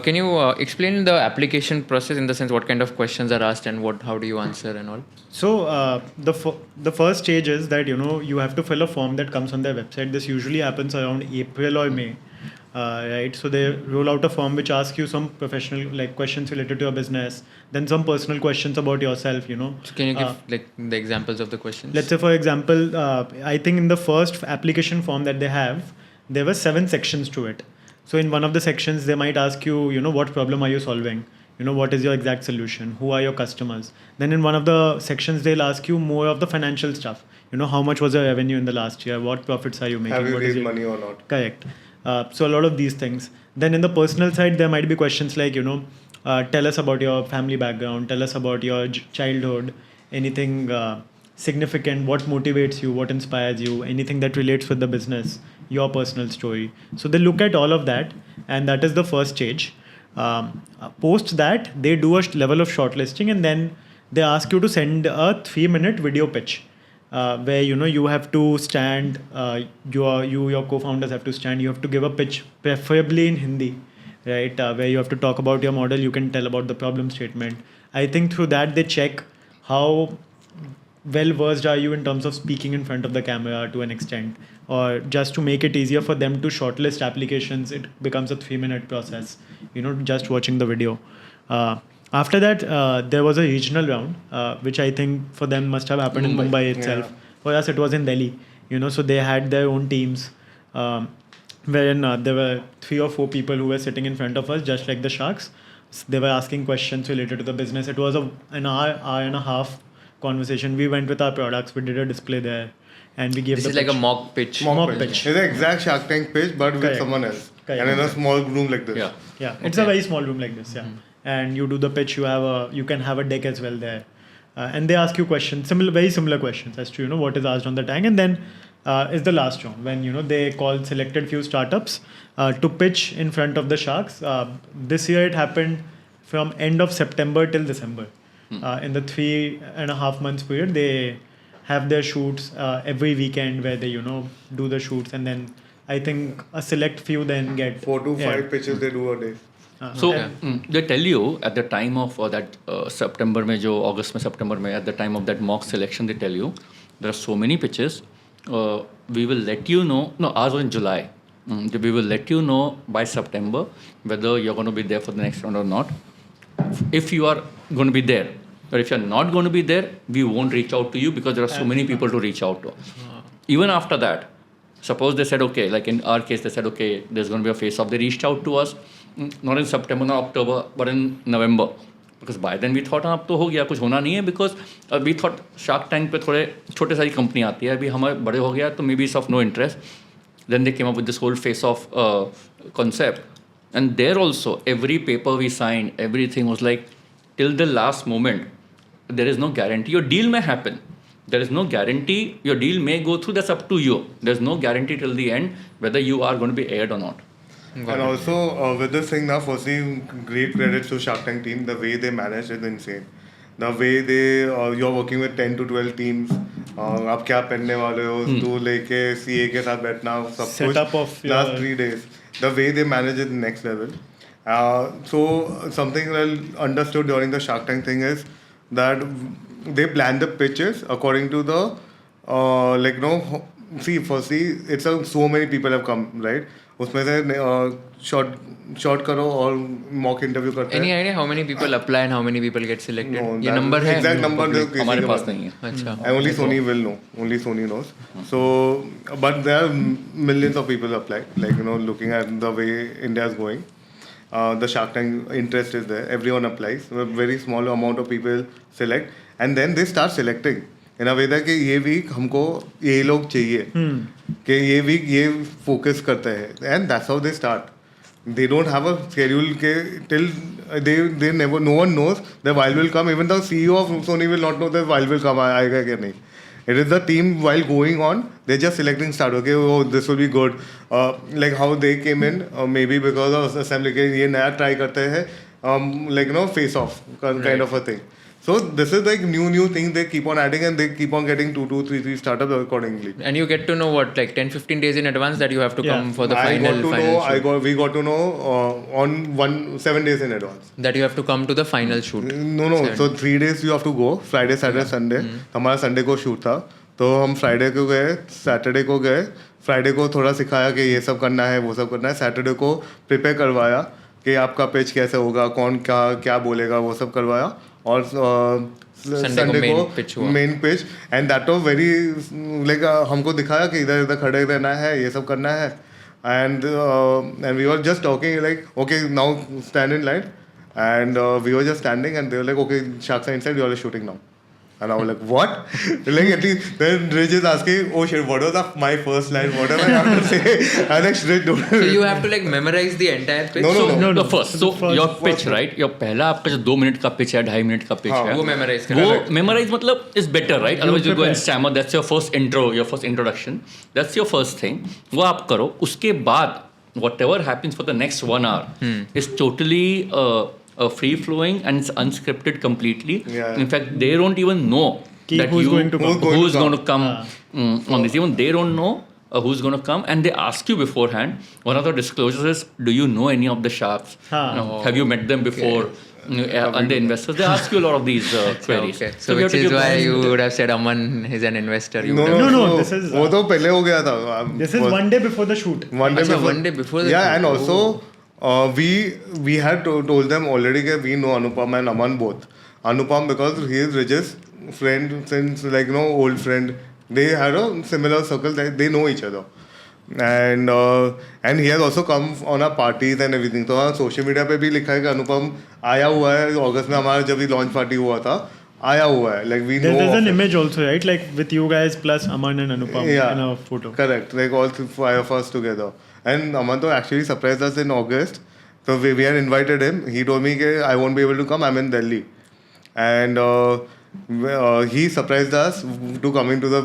Can you explain the application process in the sense what kind of questions are asked and how do you answer and all? So the first stage is that you have to fill a form that comes on their website. This usually happens around April or May, right? So they roll out a form which asks you some professional like questions related to your business, then some personal questions about yourself. So can you give like the examples of the questions? Let's say for example, I think in the first application form that they have, there were 7 sections to it. So in one of the sections, they might ask you, what problem are you solving? what is your exact solution, who are your customers. Then in one of the sections they'll ask you more of the financial stuff, how much was your revenue in the last year, what profits are you making, Have you what is raised your- money or not? Correct. So a lot of these things. Then in the personal side, there might be questions like, tell us about your family background, tell us about your childhood, anything significant, what motivates you, what inspires you, anything that relates with the business, your personal story. So they look at all of that, and that is the first stage. Post that, they do a level of shortlisting, and then they ask you to send a 3-minute video pitch. Where you have to stand, your co-founders have to stand. You have to give a pitch, preferably in Hindi, right? Where you have to talk about your model. You can tell about the problem statement. I think through that they check how well versed are you in terms of speaking in front of the camera to an extent, or just to make it easier for them to shortlist applications, it becomes a 3-minute process. Just watching the video. After that, there was a regional round, which I think for them must have happened in Mumbai itself. Yeah. For us, it was in Delhi. So they had their own teams, wherein there were 3 or 4 people who were sitting in front of us, just like the Sharks. They were asking questions related to the business. It was an hour and a half conversation. We went with our products. We did a display there, and we gave This the is like a pitch. mock pitch. Mock pitch. It's the exact Shark Tank pitch, but with Correct. someone else. Correct. And in a small room like this. Yeah. Yeah, it's a very small room like this. Yeah, and you do the pitch. You can have a deck as well there, and they ask you questions, very similar questions as to what is asked on the tank, and then is the last round when they call selected few startups to pitch in front of the Sharks. This year it happened from end of September till December. In the 3.5 months period, they have their shoots every weekend where they do the shoots, and then I think a select few then get 4 to 5 yeah. pitches they do a day. So Okay. they tell you at the time of that September में जो August में September में at the time of that mock selection they tell you there are so many pitches. We will let you know. No, ours was in July. We will let you know by September whether you're going to be there for the next round or not. If you are going to be there, or if you're not going to be there, we won't reach out to you because there are so many people to reach out to. Even after that, suppose they said, okay, like in our case, they said, okay, there's going to be a face-off. They reached out to us, not in September, not October, but in November. Because by then we thought, अब तो हो गया, कुछ होना नहीं है, because we thought Shark Tank पे थोड़े छोटे सारी कंपनी आती है, अभी हमारे बड़े हो गया, तो maybe it's of no interest. Then they came up with this whole face-off concept. And there also, every paper we signed, everything was like, till the last moment, there is no guarantee. Your deal may happen. There is no guarantee. Your deal may go through. That's up to you. There's no guarantee till the end whether you are going to be aired or not. And also with this thing now, firstly, great credits to Shark Tank team. The way they managed is insane. The way they you're working with 10 to 12 teams. आप क्या पहनने वाले हो, तू लेके CA के साथ बैठना, सब Setup कुछ of your- last 3 days. The way they manage it next level. So something I understood during the Shark Tank thing is that they plan the pitches according to the see, firstly, it's so many people have come, right? उसमें से short करो और mock interview करते Any हैं. idea how many people apply and how many people get selected? No, ये that- number है? exact number public? किसी हमारे के पास पास नहीं है. अच्छा. And only Sony will know. Only Sony knows. So, but there are millions of people apply. Like looking at the way India is going, the Shark Tank interest is there. Everyone applies. A very small amount of people select, and then they start selecting. In a way that कि ये week हमको ये लोग चाहिए, कि ये week ये focus करते हैं, and that's how they start. They don't have a schedule के till they never, no one knows the while will come. Even the CEO of Sony will not know that while will come आएगा क्या नहीं. It is the team while going on, they're just selecting start. Okay, oh, this will be good. Like how they came in, maybe because of assembly के ये नया try करते हैं, like face off kind of a thing. So this is like new things they keep on adding, and they keep on getting 2, 3 startups accordingly. And you get to know what, like 10-15 days in advance that you have to Yeah. come for the I final got to final know. shoot. We got to know on 7 days in advance. That you have to come to the final shoot. No. So 3 days you have to go. Friday, Saturday, Sunday. हमारा Sunday को shoot था. तो हम Friday को गए, Saturday को गए. Friday को थोड़ा सिखाया कि ये सब करना है, वो सब करना है. Saturday को prepare करवाया कि आपका pitch कैसे होगा, कौन क्या बोलेगा, वो सब करवाया. और Sunday को main pitch हुआ. Main pitch and that was very like हमको दिखाया कि इधर इधर खड़े रहना है, ये सब करना है. And we were just talking like okay now stand in line and we were just standing, and they were like, "Okay, sharks are inside. You all are shooting now." And I was like, "What?" Like at least then Rich is asking, "Oh shit, what was my first line? What am I have to say?" I'm like, "Shit, don't." So you have to like memorize the entire pitch. No, no, So no. first, So so the your first- pitch, right? Your पहला आपका जो 2 minute का pitch है, 2.5 minute का pitch हाँ, है, वो memorize करना वो है। memorize मतलब is better, right? Otherwise you go and prepare. stammer. That's your first intro, your first introduction. That's your first thing. वो आप करो. उसके बाद whatever happens for the next 1 hour is totally free flowing and it's unscripted completely. Yeah. In fact, they don't even know Ki who's going to come. who's going to come Ah. on this. Even they don't know who's going to come, and they ask you beforehand. One of the disclosures is, do you know any of the sharks? Ah. Have you met them before? And the investors, they ask you a lot of these queries. Okay. So we which have to is give why them- you would have said Aman is an investor. You No, would have- No, so this is, वो तो पहले हो गया था. This is one day before the shoot. One day अच्छा, before. one day before the Yeah, shoot. and also we had told them already that we know Anupam and Aman both. Anupam because he is Rich's friend since old friend. They had a similar circle. They know each other. And he has also come on our parties and everything. तो हाँ social media पे भी लिखा है कि अनुपम आया हुआ है अगस्त में हमारा जब भी लॉन्च पार्टी हुआ था आया हुआ है like we know There's of an it. image also, right? Like with you guys plus Aman and Anupam Yeah. in a photo. Correct, like all 5 of us together. And Amanto actually surprised us in August. So we had invited him. He told me that I won't be able to come. I'm in Delhi. And he surprised us to coming to the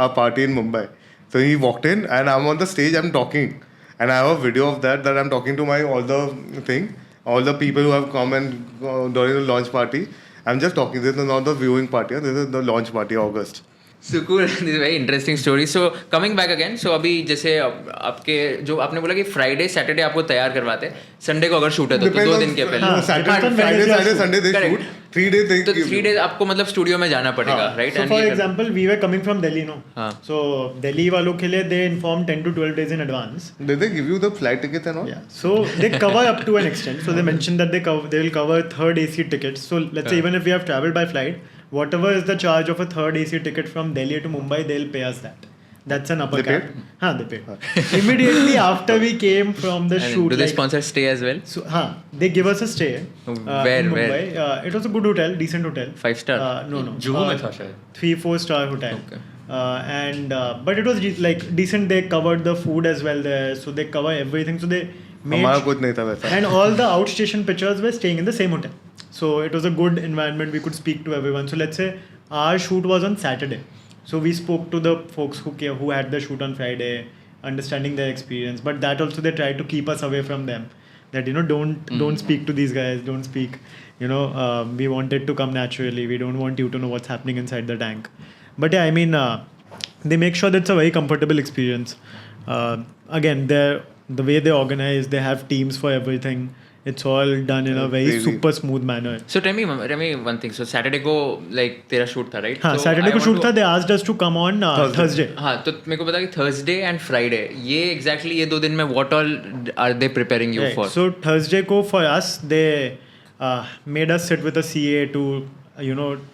our party in Mumbai. So he walked in and I'm on the stage. I'm talking, and I have a video of that I'm talking to all the people who have come and during the launch party. I'm just talking. This is not the viewing party. This is the launch party, August. So cool. This is a very interesting story. So coming back again. So अभी जैसे आपके जो आपने बोला कि Friday Saturday आपको तैयार करवाते हैं, संडे को अगर शूट है तो Depends 2 on- दिन के पहले. हाँ, Saturday, depends on Friday, when Saturday, they Sunday they Correct. shoot. 3 days they तो give 3 you. days आपको मतलब स्टूडियो में जाना पड़ेगा, right? So And for ये- example, we were coming from Delhi, no? हाँ. So Delhi वालों के लिए they inform 10 to 12 days in advance. Did they give you the flight tickets and all? Yeah. So they cover up to an extent. So they mentioned that they will cover third AC tickets. So let's say even if we have traveled by flight, whatever is the charge of a third AC ticket from Delhi to Mumbai, they'll pay us that. That's an upper They cap. paid? हाँ, they paid. Immediately after we came from the and shoot, do they like- sponsor stay as well? So, they give us a stay. Where- in where? Mumbai. It was a good hotel, decent hotel. 5 star? No. Juhu में था शायद. 3-4 star hotel. Okay. But it was like decent. They covered the food as well there, so they cover everything. So they made हमारा कुछ नहीं था वैसा. and all the outstation pitchers were staying in the same hotel. So it was a good environment. We could speak to everyone. So let's say our shoot was on Saturday. So we spoke to the folks who had the shoot on Friday, understanding their experience. But that also they tried to keep us away from them. That don't speak to these guys. Don't speak. We want it to come naturally. We don't want you to know what's happening inside the tank. But yeah, I mean, they make sure that it's a very comfortable experience. Again, the way they organize, they have teams for everything. It's all done in a very Crazy. super smooth manner. So tell me one thing. So Saturday को like तेरा shoot था, right? हाँ, So Saturday I को want shoot to- था. They asked us to come on Thursday. हाँ, तो मेरे को बता कि Thursday and Friday ये exactly ये 2 दिन में what all are they preparing you Right. for? So Thursday को for us, they made us sit with a CA to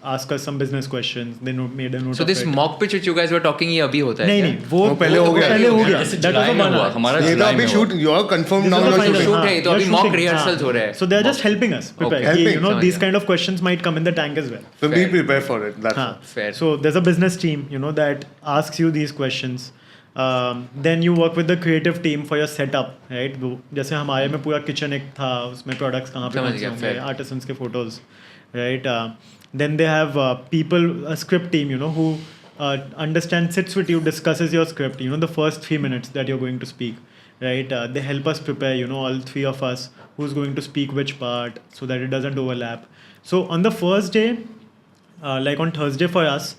ask us some business questions. They made a note So of this it. mock pitch which you guys were talking ये अभी होता है नहीं क्या? नहीं वो वो पहले हो गया. पहले हो गया. जैसे That was जुलाई a में one हुआ. hour. हमारा ये तो जुलाई अभी में shoot. हुआ. You are confirmed This now. is the you are final. shooting. shoot है, तो you're अभी mock shooting. rehearsals हाँ. हो रहे हैं. So they are just helping us prepare. Okay. कि, Helping. these समझ kind of questions might come in the tank as well. So be Fair. prepared for it. That's हाँ. all. Fair. So there's a business team, that asks you these questions. Then you work with the creative team for your setup, right? जैसे हमारे में पूरा kitchen एक था, उसमें products कहाँ पे समझ कौन से गया, होंगे, fair. artisans के photos, right? Then they have people, a script team, who sits with you, discusses your script, the first 3 minutes that you're going to speak, right? They help us prepare, all 3 of us, who's going to speak which part so that it doesn't overlap. So on the first day, like on Thursday for us,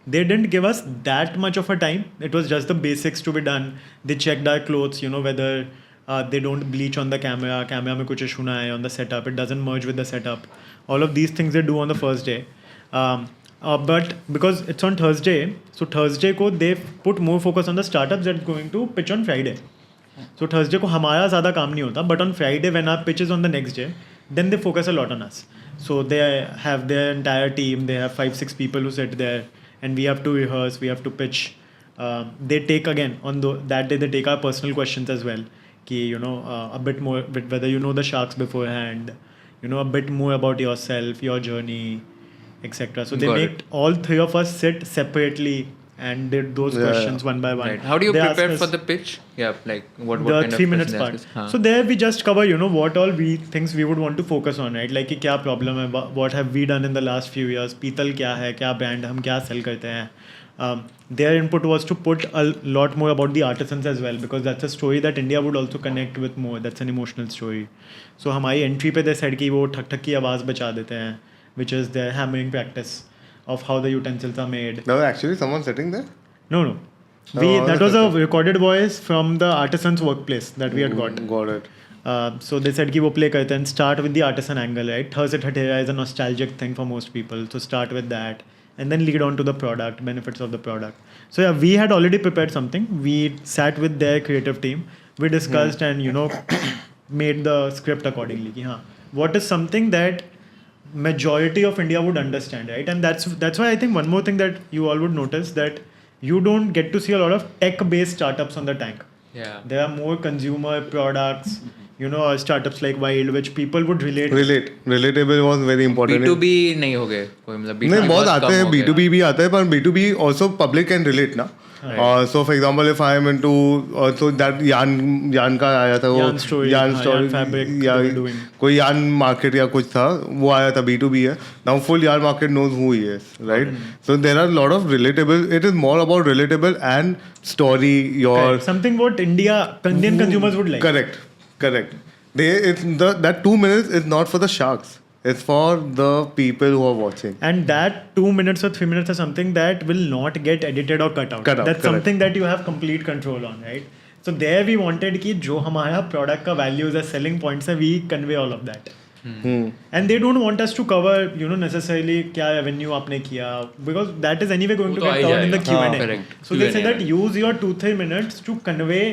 they didn't give us that much of a time. It was just the basics to be done. They checked our clothes, whether they don't bleach on the camera mein kuch issue na hai on the setup, it doesn't merge with the setup. All of these things they do on the first day. But because it's on Thursday, so Thursday ko they put more focus on the startups that are going to pitch on Friday. So Thursday को हमारा ज़्यादा काम नहीं होता, but on Friday when our pitch is on the next day, then they focus a lot on us. So they have their entire team. They have 5-6 people who sit there, and we have to rehearse. We have to pitch. They take again on that day. They take our personal questions as well. कि a bit more, whether you know the sharks beforehand, a bit more about yourself, your journey, etc. So they Got made all three of us sit separately and did those Yeah. questions one by one. Right. How do you They asked prepare us for the pitch? Yeah, like what the kind 3 of minutes questions part. they ask us? So there we just cover, what all we things we would want to focus on, right? Like कि क्या problem है, what have we done in the last few years, पीतल क्या है, क्या brand हम क्या sell करते हैं. Their input was to put a lot more about the artisans as well, because that's a story that India would also connect with more. That's an emotional story. So हमारी entry पे they said कि वो ठक ठक की आवाज़ बचा देते हैं, which is their hammering practice of how the utensils are made. There was actually someone sitting there. No. That was a recorded voice from the artisan's workplace that we had got. Got it. So they said कि वो play करते हैं and start with the artisan angle, right? Thirst Hatera is a nostalgic thing for most people. So start with that and then lead on to the product, benefits of the product. So yeah, we had already prepared something. We sat with their creative team. We discussed and made the script accordingly. कि हाँ, what is something that majority of India would understand, right? And that's why I think one more thing that you all would notice, that you don't get to see a lot of tech-based startups on the tank. Yeah. There are more consumer products, startups like Wild, which people would relate. Relatable was very important. B2B नहीं हो गए कोई मतलब B2B नहीं बहुत कम आते हैं हो गया. B2B भी आता है पर B2B also public can relate ना. So for example if I am into so that Yarn का आया था वो Yarn story, Yarn हाँ, story Yarn fabric या they were doing. कोई Yarn market या कुछ था वो आया था B2B है. Now full Yarn market knows who he is, right? So there are a lot of relatable. It is more about relatable and story. Correct. Something what Indian consumers would like. Correct. That 2 minutes is not for the sharks. It's for the people who are watching. And that 2 minutes or 3 minutes is something that will not get edited or cut out. Cut out, That's correct. something that you have complete control on, right? So there we wanted कि जो हमारा product का values है, selling points है, we convey all of that. And they don't want us to cover, necessarily क्या revenue आपने किया, because that is anyway going वो to तो get uh he covered in the जाएगा. Q&A. correct. So they say Q&A that use your 2-3 minutes to convey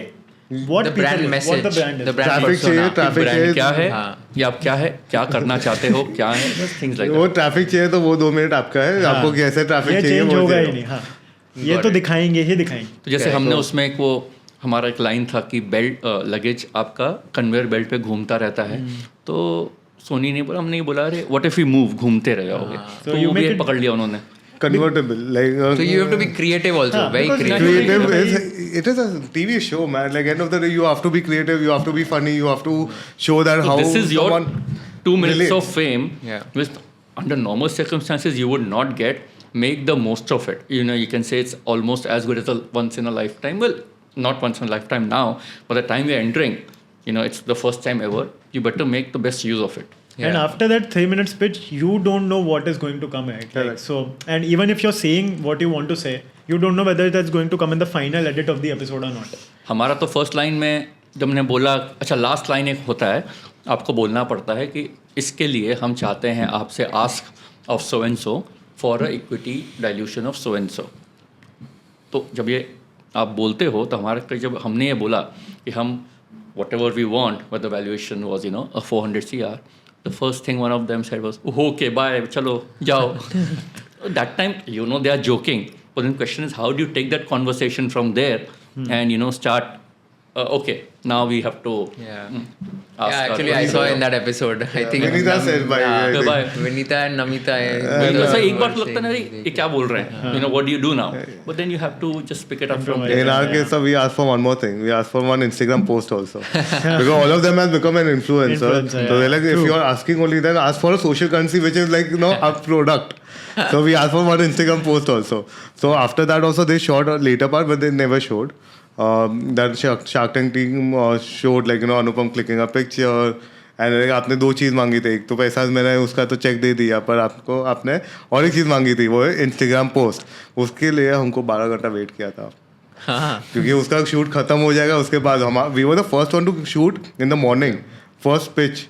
what The people brand is, message. what the brand is. The brand Traffic persona. चाहिए, traffic brand चाहिए. क्या है हाँ. या आप क्या है क्या करना चाहते हो क्या है बस थिंग्स लाइक वो ट्रैफिक चाहिए तो वो 2 मिनट आपका है. हाँ. आपको कैसे ट्रैफिक ये चाहिए change वो होगा ही चाहिए. नहीं. हाँ. ये तो दिखाएंगे ही दिखाएंगे. तो जैसे हमने उसमें एक वो हमारा एक लाइन था कि बेल्ट लगेज आपका कन्वेयर बेल्ट पे घूमता रहता है तो सोनी ने बोला हमने ये बोला अरे व्हाट इफ यू मूव घूमते रह जाओगे So तो you वो भी make एक it- पकड़ लिया उन्होंने Convertible. Like So you have to be creative also, हाँ, very because creative. creative it is a TV show, man. Like end of the day, you have to be creative. You have to be funny. You have to show that how this is your someone 2 minutes relates. of fame Yeah. which under normal circumstances you would not get. Make the most of it. You can say it's almost as good as a once in a lifetime. Well, not once in a lifetime now, but the time we're entering, it's the first time ever. You better make the best use of it. And after that 3 minutes pitch, you don't know what is going to come, right? Like, Correct. so, and even if you're saying what you want to say, you don't know whether that's going to come in the final edit of the episode or not. हमारा तो first line में जब हमने बोला अच्छा last line एक होता है आपको बोलना पड़ता है कि इसके लिए हम चाहते हैं आपसे ask of so and so for a equity dilution of so and so. तो जब ये आप बोलते हो तो हमारे जब हमने ये बोला कि हम whatever we want but the valuation was 400 CR. The first thing one of them said was, oh, okay, bye, chalo, jao. That time, they are joking. But then the question is, how do you take that conversation from there and, start, okay, now we have to ask Actually I saw in that episode. I think Vinita said bye. I think. bye. Vinita and Namita. So एक बार तो लगता है ना ये क्या बोल रहे हैं what do you do now, but then you have to just pick it up from there. In our case, we asked for one more thing. We asked for one Instagram post also. Because all of them have become an influencer. Influencer, So yeah. they're like, if you are asking only, then ask for a social currency, which is like, a product. So we asked for one Instagram post also. So after that also, they showed a later part, but they never showed. That Shark Tank team showed like, Anupam clicking a picture. And आपने 2 चीज़ मांगी थी. एक तो पैसा मैंने उसका तो check दे दिया पर आपने और एक चीज़ मांगी थी वो है इंस्टाग्राम पोस्ट. उसके लिए हमको 12 घंटा वेट किया था. हाँ. क्योंकि उसका शूट खत्म हो जाएगा उसके बाद we were the first one to shoot in the morning first pitch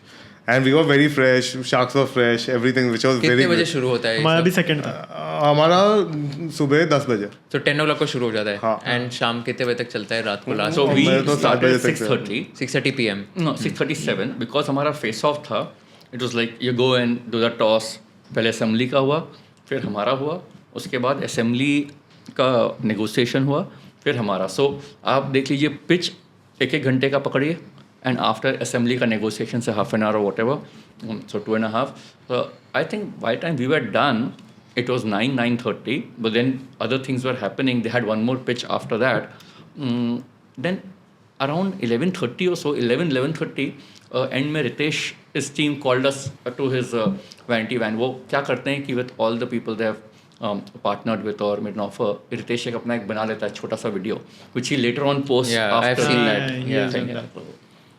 and we were very fresh. Sharks were fresh everything which was कितने वेरी बजे शुरू होता है ये हमारा सब? भी सेकंड था. हमारा सुबह 10 बजे. तो 10 o'clock को शुरू हो जाता है हाँ. एंड शाम कितने बजे तक चलता है रात को लास्ट So we मैं तो 7 started बजे at तक 6:30. 6:30 PM. No, 6:37 because हमारा फेस ऑफ था. It was like you go and do the toss. पहले असेंबली का हुआ फिर हमारा हुआ उसके बाद असेंबली का नेगोशिएशन हुआ फिर हमारा. सो आप देख लीजिए पिच 1-1 घंटे का पकड़िए and after assembly ka negotiation se half an hour or whatever, so 2.5. So I think by the time we were done, it was 9:30. But then other things were happening. They had one more pitch after that. Then around 11:30 or so, 11:30, end में Ritesh, his team called us to his vanity van. वो क्या करते हैं कि with all the people they have partnered with or made an offer, Ritesh एक अपना एक बना लेता है छोटा सा video, which he later on posts Yeah, after I've seen the that. Yeah, thing. yeah.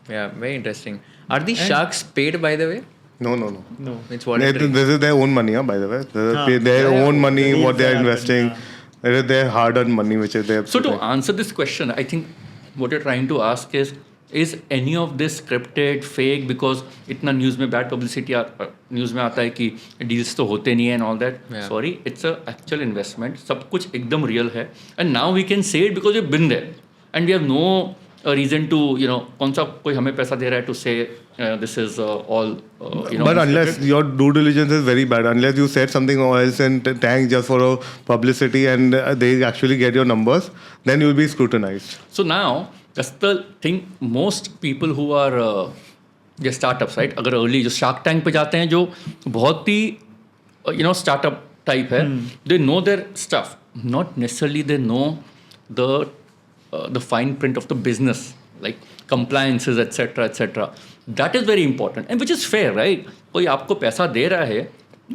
Yeah, very interesting. Are these sharks paid, by the way? No. No. It's voluntary. This is their own money, by the way. This is their yeah, own money, the what they are deals that investing. happen, It is their hard-earned money which is their. So to answer this question, I think what you're trying to ask is any of this scripted, fake? Because इतना news में bad publicity news में आता है कि deals तो होते नहीं है and all that. Sorry, it's a actual investment. सब कुछ एकदम रियल है and now we can say it because we been there and we have no reason to, कौन सा कोई हमें पैसा दे रहा है to say this is all, But unless your due diligence is very bad, unless you said something else in tank just for a publicity and they actually get your numbers, then you'll be scrutinized. So now that's the thing. Most people who are जो startups, right? अगर early जो Shark Tank पे जाते हैं जो बहुत ही startup type है, they know their stuff. Not necessarily they know the fine print of the business, like compliances, etc. That is very important, and which is fair, right? कोई आपको पैसा दे रहा है,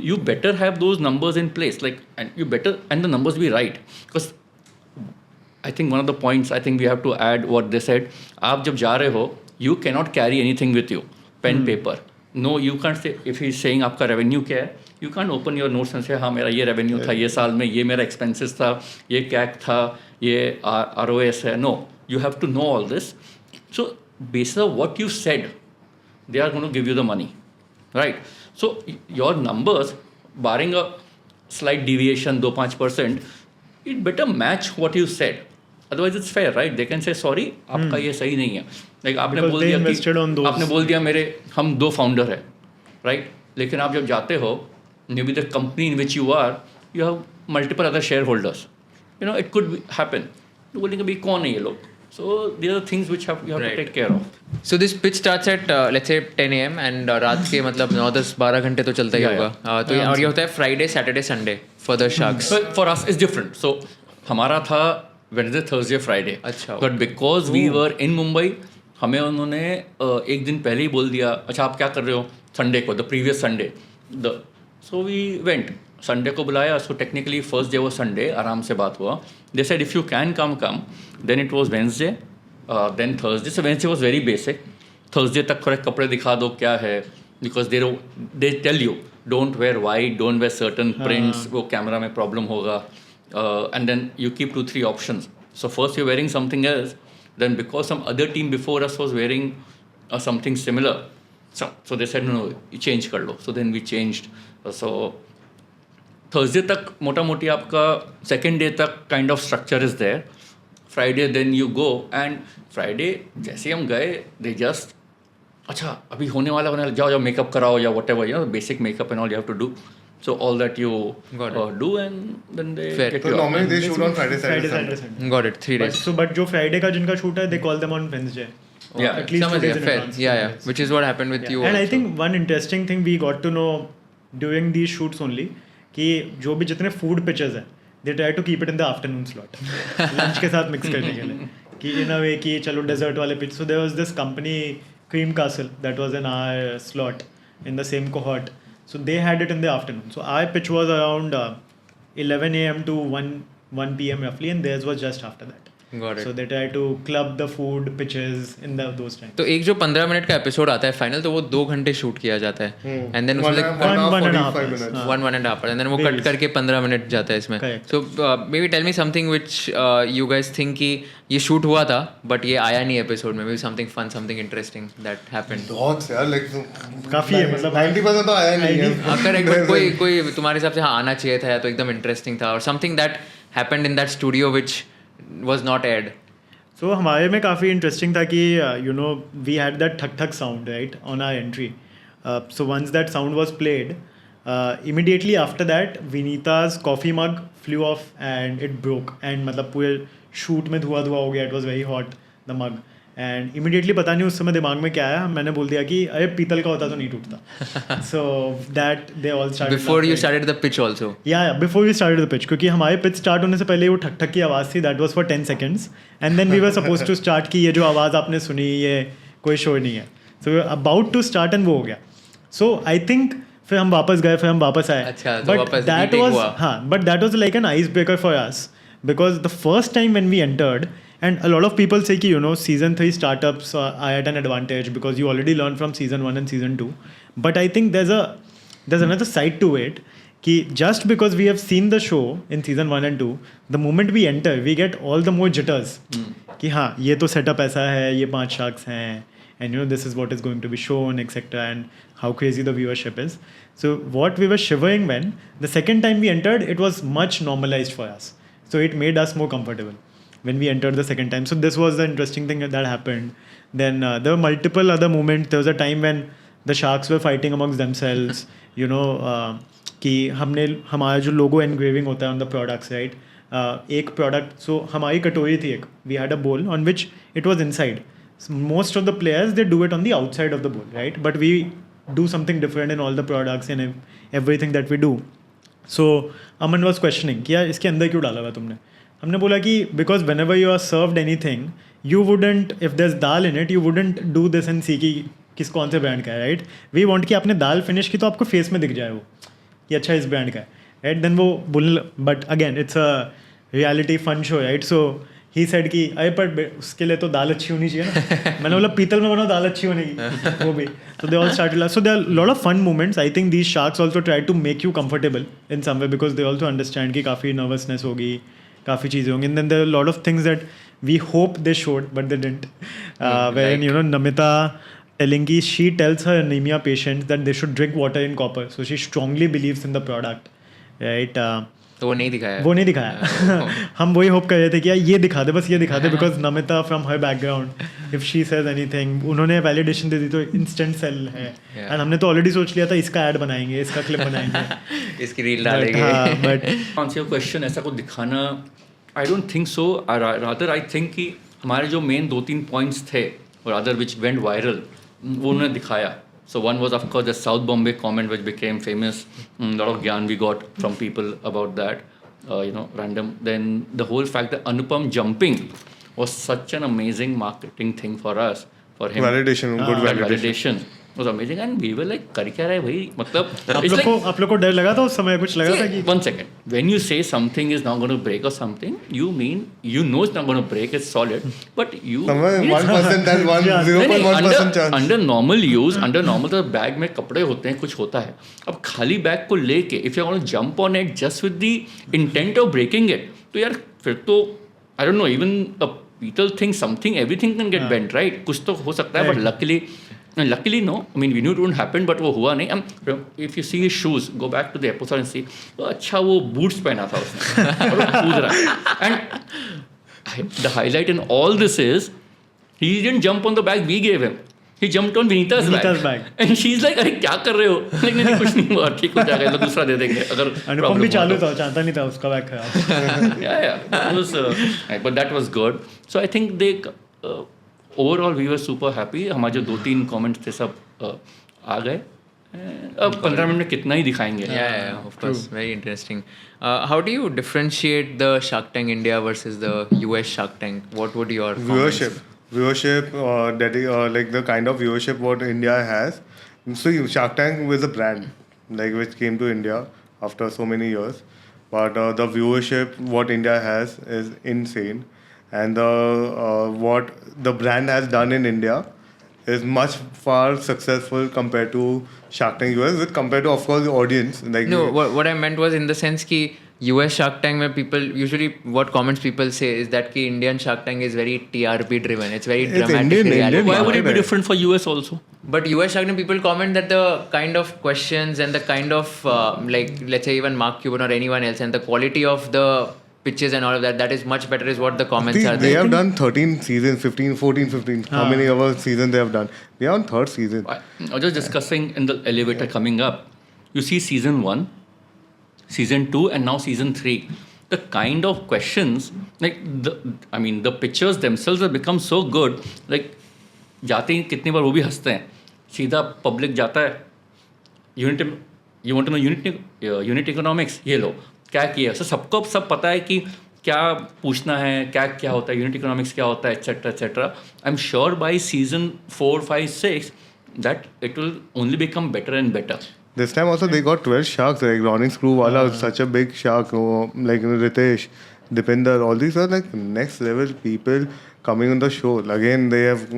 you better have those numbers in place, like, and you better, and the numbers be right. Because I think one of the points I think we have to add what they said. आप जब जा रहे हो, you cannot carry anything with you, pen, paper. No, you can't say, if he's saying आपका revenue क्या है, you can't open your notes and say हाँ मेरा ये revenue था ये साल में, ये मेरा expenses था, ये CAC था, ये ROS है. No, you have to know all this. So based on what you said, they are going to give you the money, right? So your numbers, barring a slight deviation 2-5%, it better match what you said. Otherwise it's fair, right? They can say sorry, आपका ये सही नहीं है. Like आपने Because बोल they दिया invested on कि those. आपने बोल दिया मेरे हम 2 फाउंडर है, right? लेकिन आप जब जाते हो, maybe the company in which you are, you have multiple other shareholders. It could happen. तो बोलेंगे भाई कौन है ये लोग? So these are things which you have to take care of. So this pitch starts at let's say 10 a.m. and रात के मतलब 9-10-12 घंटे तो चलता ही होगा. तो और ये होता है Friday, Saturday, Sunday for the Sharks. But for us it's different. So हमारा था Wednesday, Thursday, Friday. अच्छा. But because we were in Mumbai, हमें उन्होंने एक दिन पहले ही बोल दिया, अच्छा आप क्या कर रहे हो संडे को, the previous Sunday. So we went. Sunday को बुलाया. So technically first day was Sunday, आराम से बात हुआ. They said if you can come. Then it was Wednesday, then Thursday. So Wednesday was very basic. Thursday तक थोड़े कपड़े दिखा दो क्या है, because they tell you don't wear white, don't wear certain prints, वो कैमरा में problem होगा. And then you keep 2-3 options. So first you're wearing something else, then because some other team before us was wearing something similar, so they said no, you change कर लो. So then we changed. So Thursday तक मोटा मोटी आपका second day तक kind of structure is there. Friday then you go, and Friday जैसे हम गए, they just अच्छा अभी होने वाला जाओ मेकअप कराओ या whatever, basic makeup and all you have to do. So all that you do, and then they Fair. get So you. normally they shoot on Friday, Friday, Saturday, Saturday, Sunday. Sunday. Got it. 3 days. But जो Friday का जिनका shoot है, they call them on Wednesday. Yeah. At least 2 समझ days गया. in Fair. advance. Yeah. Which is what happened with you. And I also. think one interesting thing we got to know during these shoots only, कि जो भी जितने food pitches हैं, they try to keep it in the afternoon slot, lunch के साथ mix करने के लिए, कि in a way कि चलो dessert वाले pitch. So there was this company Cream Castle that was in our slot in the same cohort. So they had it in the afternoon. So our pitch was around 11 a.m. to 1 p.m. roughly, and theirs was just after that. Got it. So they try to club the food pitches in those times. तो एक जो 15 minute का episode आता है final, तो वो 2 घंटे shoot किया जाता है एंड देन उसमें one and a half 45 minutes. minutes. 1.5 and then वो कट करके 15 मिनट जाता है इसमें. Correct. So maybe tell me something which you guys think कि ये शूट हुआ था बट ये आया नहीं एपिसोड में. Maybe something fun, something interesting that happened. बहुत से यार, like काफी है, मतलब 90% तो आया नहीं है. हाँ करेक्ट. कोई तुम्हारे हिसाब से हाँ आना चाहिए था या तो एकदम इंटरेस्टिंग था, और something that happened in that studio which was not aired. So हमारे में काफ़ी इंटरेस्टिंग था कि we had that thak thak sound right on our entry. So once that sound was played, immediately after that Vinita's coffee mug flew off and it broke, and मतलब पूरे shoot में धुआं हो गया. It was very hot, the mug, and immediately पता नहीं उस समय दिमाग में क्या आया, मैंने बोल दिया कि अरे पीतल का होता तो नहीं टूटता. So that they all started Before you started the pitch also. या before we started the pitch, क्योंकि हमारे पिच स्टार्ट होने से पहले वो ठक ठक की आवाज़ थी, that was for 10 seconds and then we were suppose to start कि ये जो आवाज़ आपने सुनी ये कोई शोर नहीं है. So about to start and वो हो गया. सो आई थिंक फिर हम वापस गए, फिर हम वापस आए. अच्छा, तो बट वापस दैट retake वाज हुआ. हाँ, but that was like an ice breaker for us because the first time when we entered, and a lot of people say ki, you know, season 3 startups are at an advantage because you already learn from season 1 and season 2, but I think there's another side to it ki just because we have seen the show in season 1 and 2, the moment we enter we get all the more jitters कि हाँ ये तो setup ऐसा है, ये 5 sharks हैं, and you know this is what is going to be shown, etc., and how crazy the viewership is. So what we were shivering when the second time we entered, it was much normalized for us. So it made us more comfortable when we entered the second time. So this was the interesting thing that happened. Then there were multiple other moments. There was a time when the sharks were fighting amongst themselves. You know, कि हमने हमारा जो logo engraving होता है on the products, right? एक product, so हमारी कटोरी थी एक. We had a bowl on which it was inside. So most of the players, they do it on the outside of the bowl, right? But we do something different in all the products and everything that we do. So Aman was questioning कि यार इसके अंदर क्यों डाला हुआ तुमने. हमने बोला कि because whenever you are served anything you wouldn't, if there is dal in it, you wouldn't do this and see कि किस कौन से ब्रांड का है, राइट. वी वॉन्ट कि आपने दाल फिनिश की तो आपको फेस में दिख जाए वो कि अच्छा इस ब्रांड का है, राइट. देन वो बोल, but again it's a reality fun show, right. So he said कि अरे पर उसके लिए तो दाल अच्छी होनी चाहिए ना. मैंने बोला पीतल में बनाओ, दाल अच्छी होने की वो भी. So they all started. So there are a lot of fun moments. I think these sharks also try to make you comfortable in some way because they also understand कि काफ़ी nervousness होगी, काफ़ी चीज़ें होंगी. And then there are a lot of things that we hope they showed but they didn't. Wherein, you know, Namita telling कि she tells her anemia patients that they should drink water in copper. So she strongly believes in the product, right? तो वो नहीं दिखाया. वो नहीं दिखाया. हम वही होप कर रहे थे कि यार ये दिखा दे, बस ये दिखा दे, because Namita from her background if she says anything, उन्होंने वैलिडेशन दे दी तो इंस्टेंट सेल है. एंड हमने तो ऑलरेडी सोच लिया था इसका ऐड बनाएंगे, इसका क्लिप बनाएंगे, इसकी रील डालेंगे. बट आंसर योर क्वेश्चन, ऐसा कुछ दिखाना I don't think so. Rather I think कि हमारे जो मेन 2-3 पॉइंट्स थे और अदर विच वेंट वायरल वो उन्होंने दिखाया. So one was of course the South Bombay comment which became famous. A lot of gyan we got from people about that. You know, random. Then the whole fact that Anupam jumping was such an amazing marketing thing for us, for him. Validation, good That validation. was amazing, and we were like, कर क्या रहे भाई, मतलब आप लोग को डर लगा था उस समय, कुछ लगा था कि 1 second. When you say something is not going to break or something, you mean you know it's not going to break, it's solid, but you Somewhere 1%, that's one Yeah. 0.1% chance. Under normal use, under normal तो bag में कपड़े होते हैं, कुछ होता है. अब खाली बैग को लेके if you want to jump on it just with the intent of breaking it, तो यार फिर तो I don't know, even a people think something, everything can get bent, right. कुछ तो हो सकता है, but luckily no, I mean we knew it wouldn't happen, but वो हुआ नहीं. If you see his shoes, go back to the episode and see, तो अच्छा वो boots पहना था उसने और वो कूद रहा है. And the highlight in all this is he didn't jump on the bag we gave him, he jumped on Vinita's bag. And she's like, अरे क्या कर रहे हो? लेकिन नहीं, कुछ नहीं हुआ, ठीक हो जाएगा, तो दूसरा दे देंगे अगर अनुपम भी चालू था, चाहता नहीं था उसका बैग खराब. yeah, that was but that was good. So I think they overall we were super happy. हमारे जो 2-3 comments थे सब आ गए. अब 15 मिनट में कितना ही दिखाएंगे. Yeah, of course. Very interesting. How do you differentiate the Shark Tank India versus the US Shark Tank? What would your Viewership, like the kind of viewership what India has. So Shark Tank was a brand, like which came to India after so many years, but the viewership what India has is insane, and what the brand has done in India is much far successful compared to Shark Tank US, with compared to of course the audience. Like No, what I meant was in the sense कि US Shark Tank में people usually what comments people say is that कि Indian Shark Tank is very TRP driven. It's very dramatic Indian reality. Why would it be market. different for US also? But US Shark Tank people comment that the kind of questions and the kind of like let's say even Mark Cuban or anyone else and the quality of the pitches and all of that is much better is what the comments See, are. they have done 13 seasons, 15. How many other seasons they have done? They are on 3rd season. I was just discussing in the elevator coming up. You see season 1, season 2, and now season 3. the kind of questions, like the pictures themselves have become so good. Like जाते ही कितनी बार वो भी हंसते हैं, सीधा public जाता है, unit you want to know unit economics, ये लो क्या किया, so सबको सब पता है कि क्या पूछना है, क्या होता है, यूनिट इकोनॉमिक्स क्या होता है, etcetera etcetera. I am sure by season 4, 5, 6 that it will only become better and better. This time also they got 12 sharks, like Ronnie Screwwala, such a big shark, like Ritesh, Dipinder, all these are like next level people coming on the show. Again, they have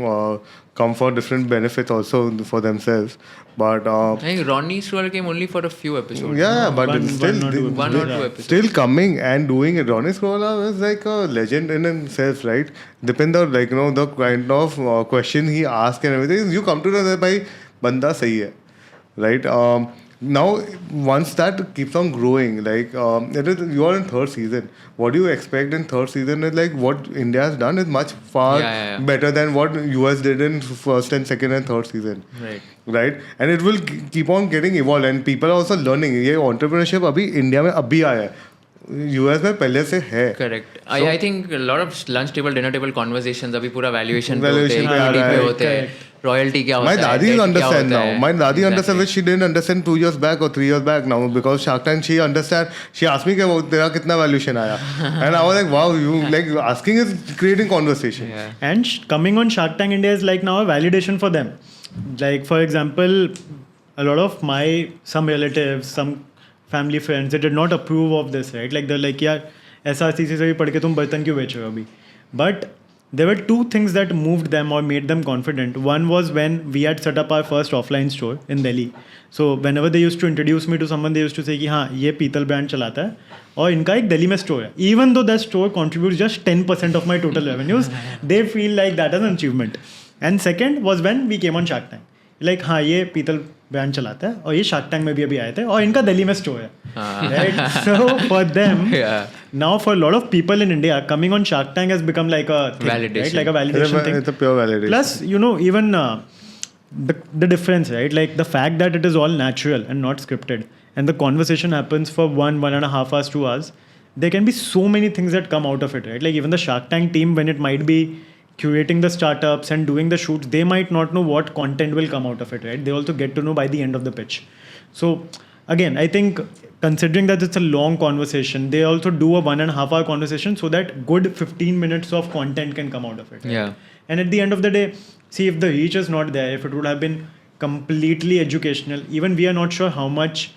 come for different benefits also for themselves. But I think Ronnie Screwwala came only for a few episodes. yeah, but One- still, one or two One or two episodes. still coming and doing it. Ronnie Screwwala is like a legend in himself, right? Dipinder, like the kind of question he asked and everything, you come to know that by banda sahi hai, right? Now once that keeps on growing, like you are in third season. What do you expect in third season? Is like what India has done is much far Yeah. better than what US did in first and second and third season. Right, and it will keep on getting evolved, and people are also learning. ये entrepreneurship अभी India में अभी आया है, US में पहले से है. Correct. I think a lot of lunch table, dinner table conversations अभी पूरा valuation पे होते Valuation हैं, पे आ equity रहा पे है. होते हैं, royalty क्या होता My है, daddy debt क्या understand होता now. है. My daddy understand Exactly. which she didn't understand 2 years back or 3 years back now, because Shark Tank she understand. She asked me कि वो तेरा कितना valuation आया, and I was like, wow, you like asking is creating conversation. Yeah. And coming on Shark Tank India is like now a validation for them. Like for example, a lot of some relatives, some family friends, they did not approve of this, right? Like they're like, यार ऐसा चीज़ से भी पढ़ के तुम बर्तन क्यों बेच रहे हो अभी? But there were two things that moved them or made them confident. One was when we had set up our first offline store in Delhi. So whenever they used to introduce me to someone, they used to say कि हाँ ये पीतल brand चलाता है और इनका एक दिल्ली में स्टोर है. Even though that store contributes just 10% of my total revenues, they feel like that is an achievement. And second was when we came on Shark Tank. Like हाँ ये पीतल ब्रांड चलाता है और ये शार्क टैंक में भी अभी आए थे और इनका दिल्ली में स्टोर है. Right? So for them, Yeah. now for a lot of people in India, coming on Shark Tank has become like a thing, Validation. right? Like a validation thing. It's a pure validation. Plus, even the difference, right? Like the fact that it is all natural and not scripted, and the conversation happens for 1.5 hours, 2 hours. There can be so many things that come out of it, right? Like even the Shark Tank team, when it might be curating the startups and doing the shoots, they might not know what content will come out of it, right? They also get to know by the end of the pitch. So again, I think considering that it's a long conversation, they also do a 1.5 hour conversation so that good 15 minutes of content can come out of it. Right? Yeah. And at the end of the day, see, if the reach is not there, if it would have been completely educational, even we are not sure how much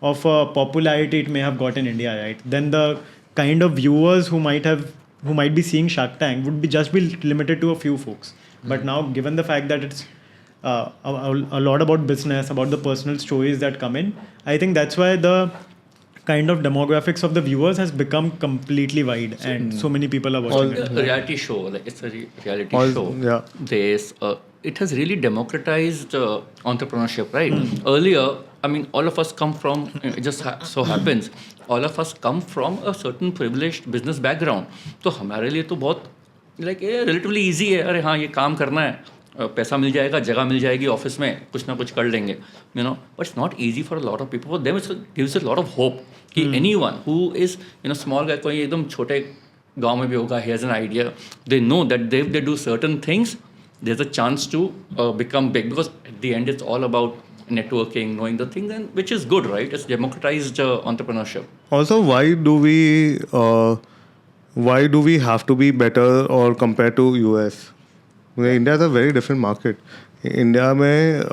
of a popularity it may have got in India, right? Then the kind of viewers who might be seeing Shark Tank would just be limited to a few folks. But now, given the fact that it's a lot about business, about the personal stories that come in, I think that's why the kind of demographics of the viewers has become completely wide, and so many people are watching it. A reality show, like it's a reality All- show. yeah. There's it has really democratized entrepreneurship, right? Earlier, I mean, all of us come from. It just so happens, all of us come from a certain privileged business background. तो हमारे लिए तो बहुत like relatively easy है. अरे हाँ ये काम करना है, पैसा मिल जाएगा, जगह मिल जाएगी ऑफिस में, कुछ ना कुछ कर लेंगे, you know. But it's not easy for a lot of people. For them, it gives a lot of hope. कि anyone who is small guy, कोई एकदम छोटे गांव में भी होगा, he has an idea. They know that if they do certain things, there's a chance to become big, because at the end it's all about networking, knowing the things, and which is good, right? It's democratized entrepreneurship. Also, why do we have to be better or compared to US? India is a very different market. India में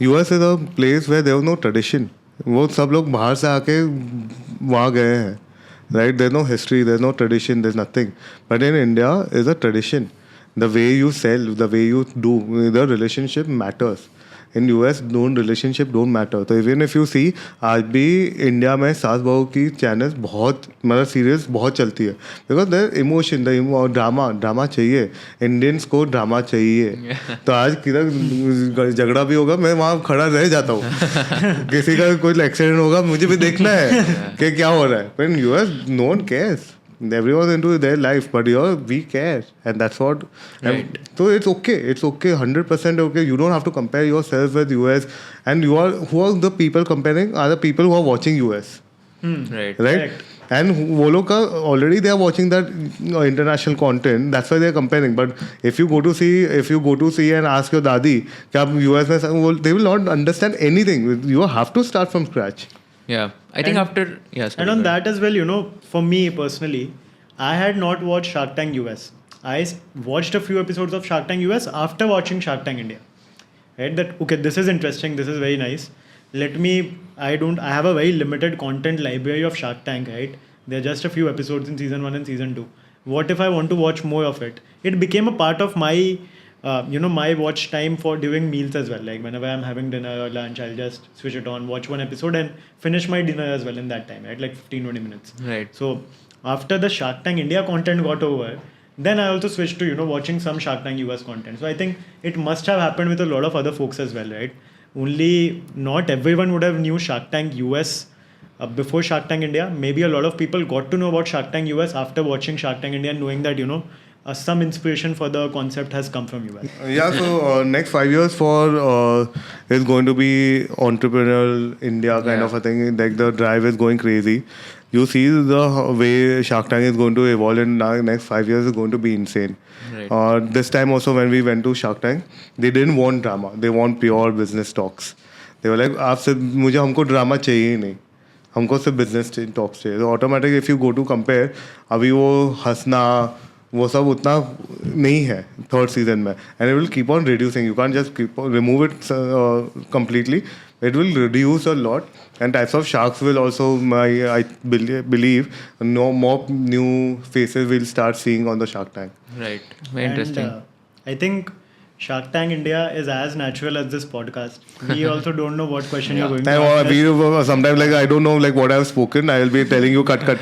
US is a place where there was no tradition. वो सब लोग बाहर से आके वहाँ गए हैं, right? There's no history, there's no tradition, there's nothing. But in India is a tradition. The way you sell, the way you do, the relationship matters. In US, relationship don't matter. तो even if you see, आज भी India में सास बहू की channels बहुत मतलब serials बहुत चलती है, बिकॉज द इमोशन ड्रामा चाहिए. इंडियंस को ड्रामा चाहिए. तो आज किधर झगड़ा भी होगा, मैं वहाँ खड़ा रह जाता हूँ. किसी का कोई एक्सीडेंट होगा, मुझे भी देखना है कि क्या हो रहा है. But in US, no one cares. Everyone's into their life, but here we care, and that's what. Right. So it's okay. It's okay. 100% okay. You don't have to compare yourself with US, and who are the people comparing are the people who are watching US. Right. Right? Correct. And वो लोग का already they are watching that international content. That's why they are comparing. But if you go to see and ask your dadi कि आप US में, they will not understand anything. You have to start from scratch. Yeah, I think And- after yes. And on that as well, you know, for me personally, I had not watched Shark Tank US. Watched a few episodes of Shark Tank US after watching Shark Tank India. Right? That okay, this is interesting. This is very nice. I have a very limited content library of Shark Tank. Right? There are just a few episodes in season 1 and season 2. What if I want to watch more of it? It became a part of my my watch time for during meals as well. Like whenever I'm having dinner or lunch, I'll just switch it on, watch one episode, and finish my dinner as well in that time, right? Like 15-20 minutes. Right. So after the Shark Tank India content got over, then I also switched to watching some Shark Tank US content. So I think it must have happened with a lot of other folks as well, right? Only not everyone would have knew Shark Tank US before Shark Tank India. Maybe a lot of people got to know about Shark Tank US after watching Shark Tank India and knowing that some inspiration for the concept has come from US. Yeah, so next 5 years for is going to be entrepreneurial India kind Yeah. of a thing. Like the drive is going crazy. You see the way Shark Tank is going to evolve in the next 5 years is going to be insane. Right. This time also when we went to Shark Tank, they didn't want drama. They want pure business talks. They were like, हमको drama चाहिए ही नहीं, हमको सिर्फ business talks चाहिए. तो automatic if you go to compare, अभी वो हंसना वो सब उतना नहीं है थर्ड सीजन में. And it will keep on reducing. You can just remove it completely. It will reduce a lot, and types of sharks will also, I believe, no more new faces we'll start seeing on the Shark Tank. Right. Very interesting. And, I think Shark Tank India is as natural as this podcast. We also don't know what question you're going to ask us. Sometimes like I don't know like what I've spoken. I will be telling you cut. But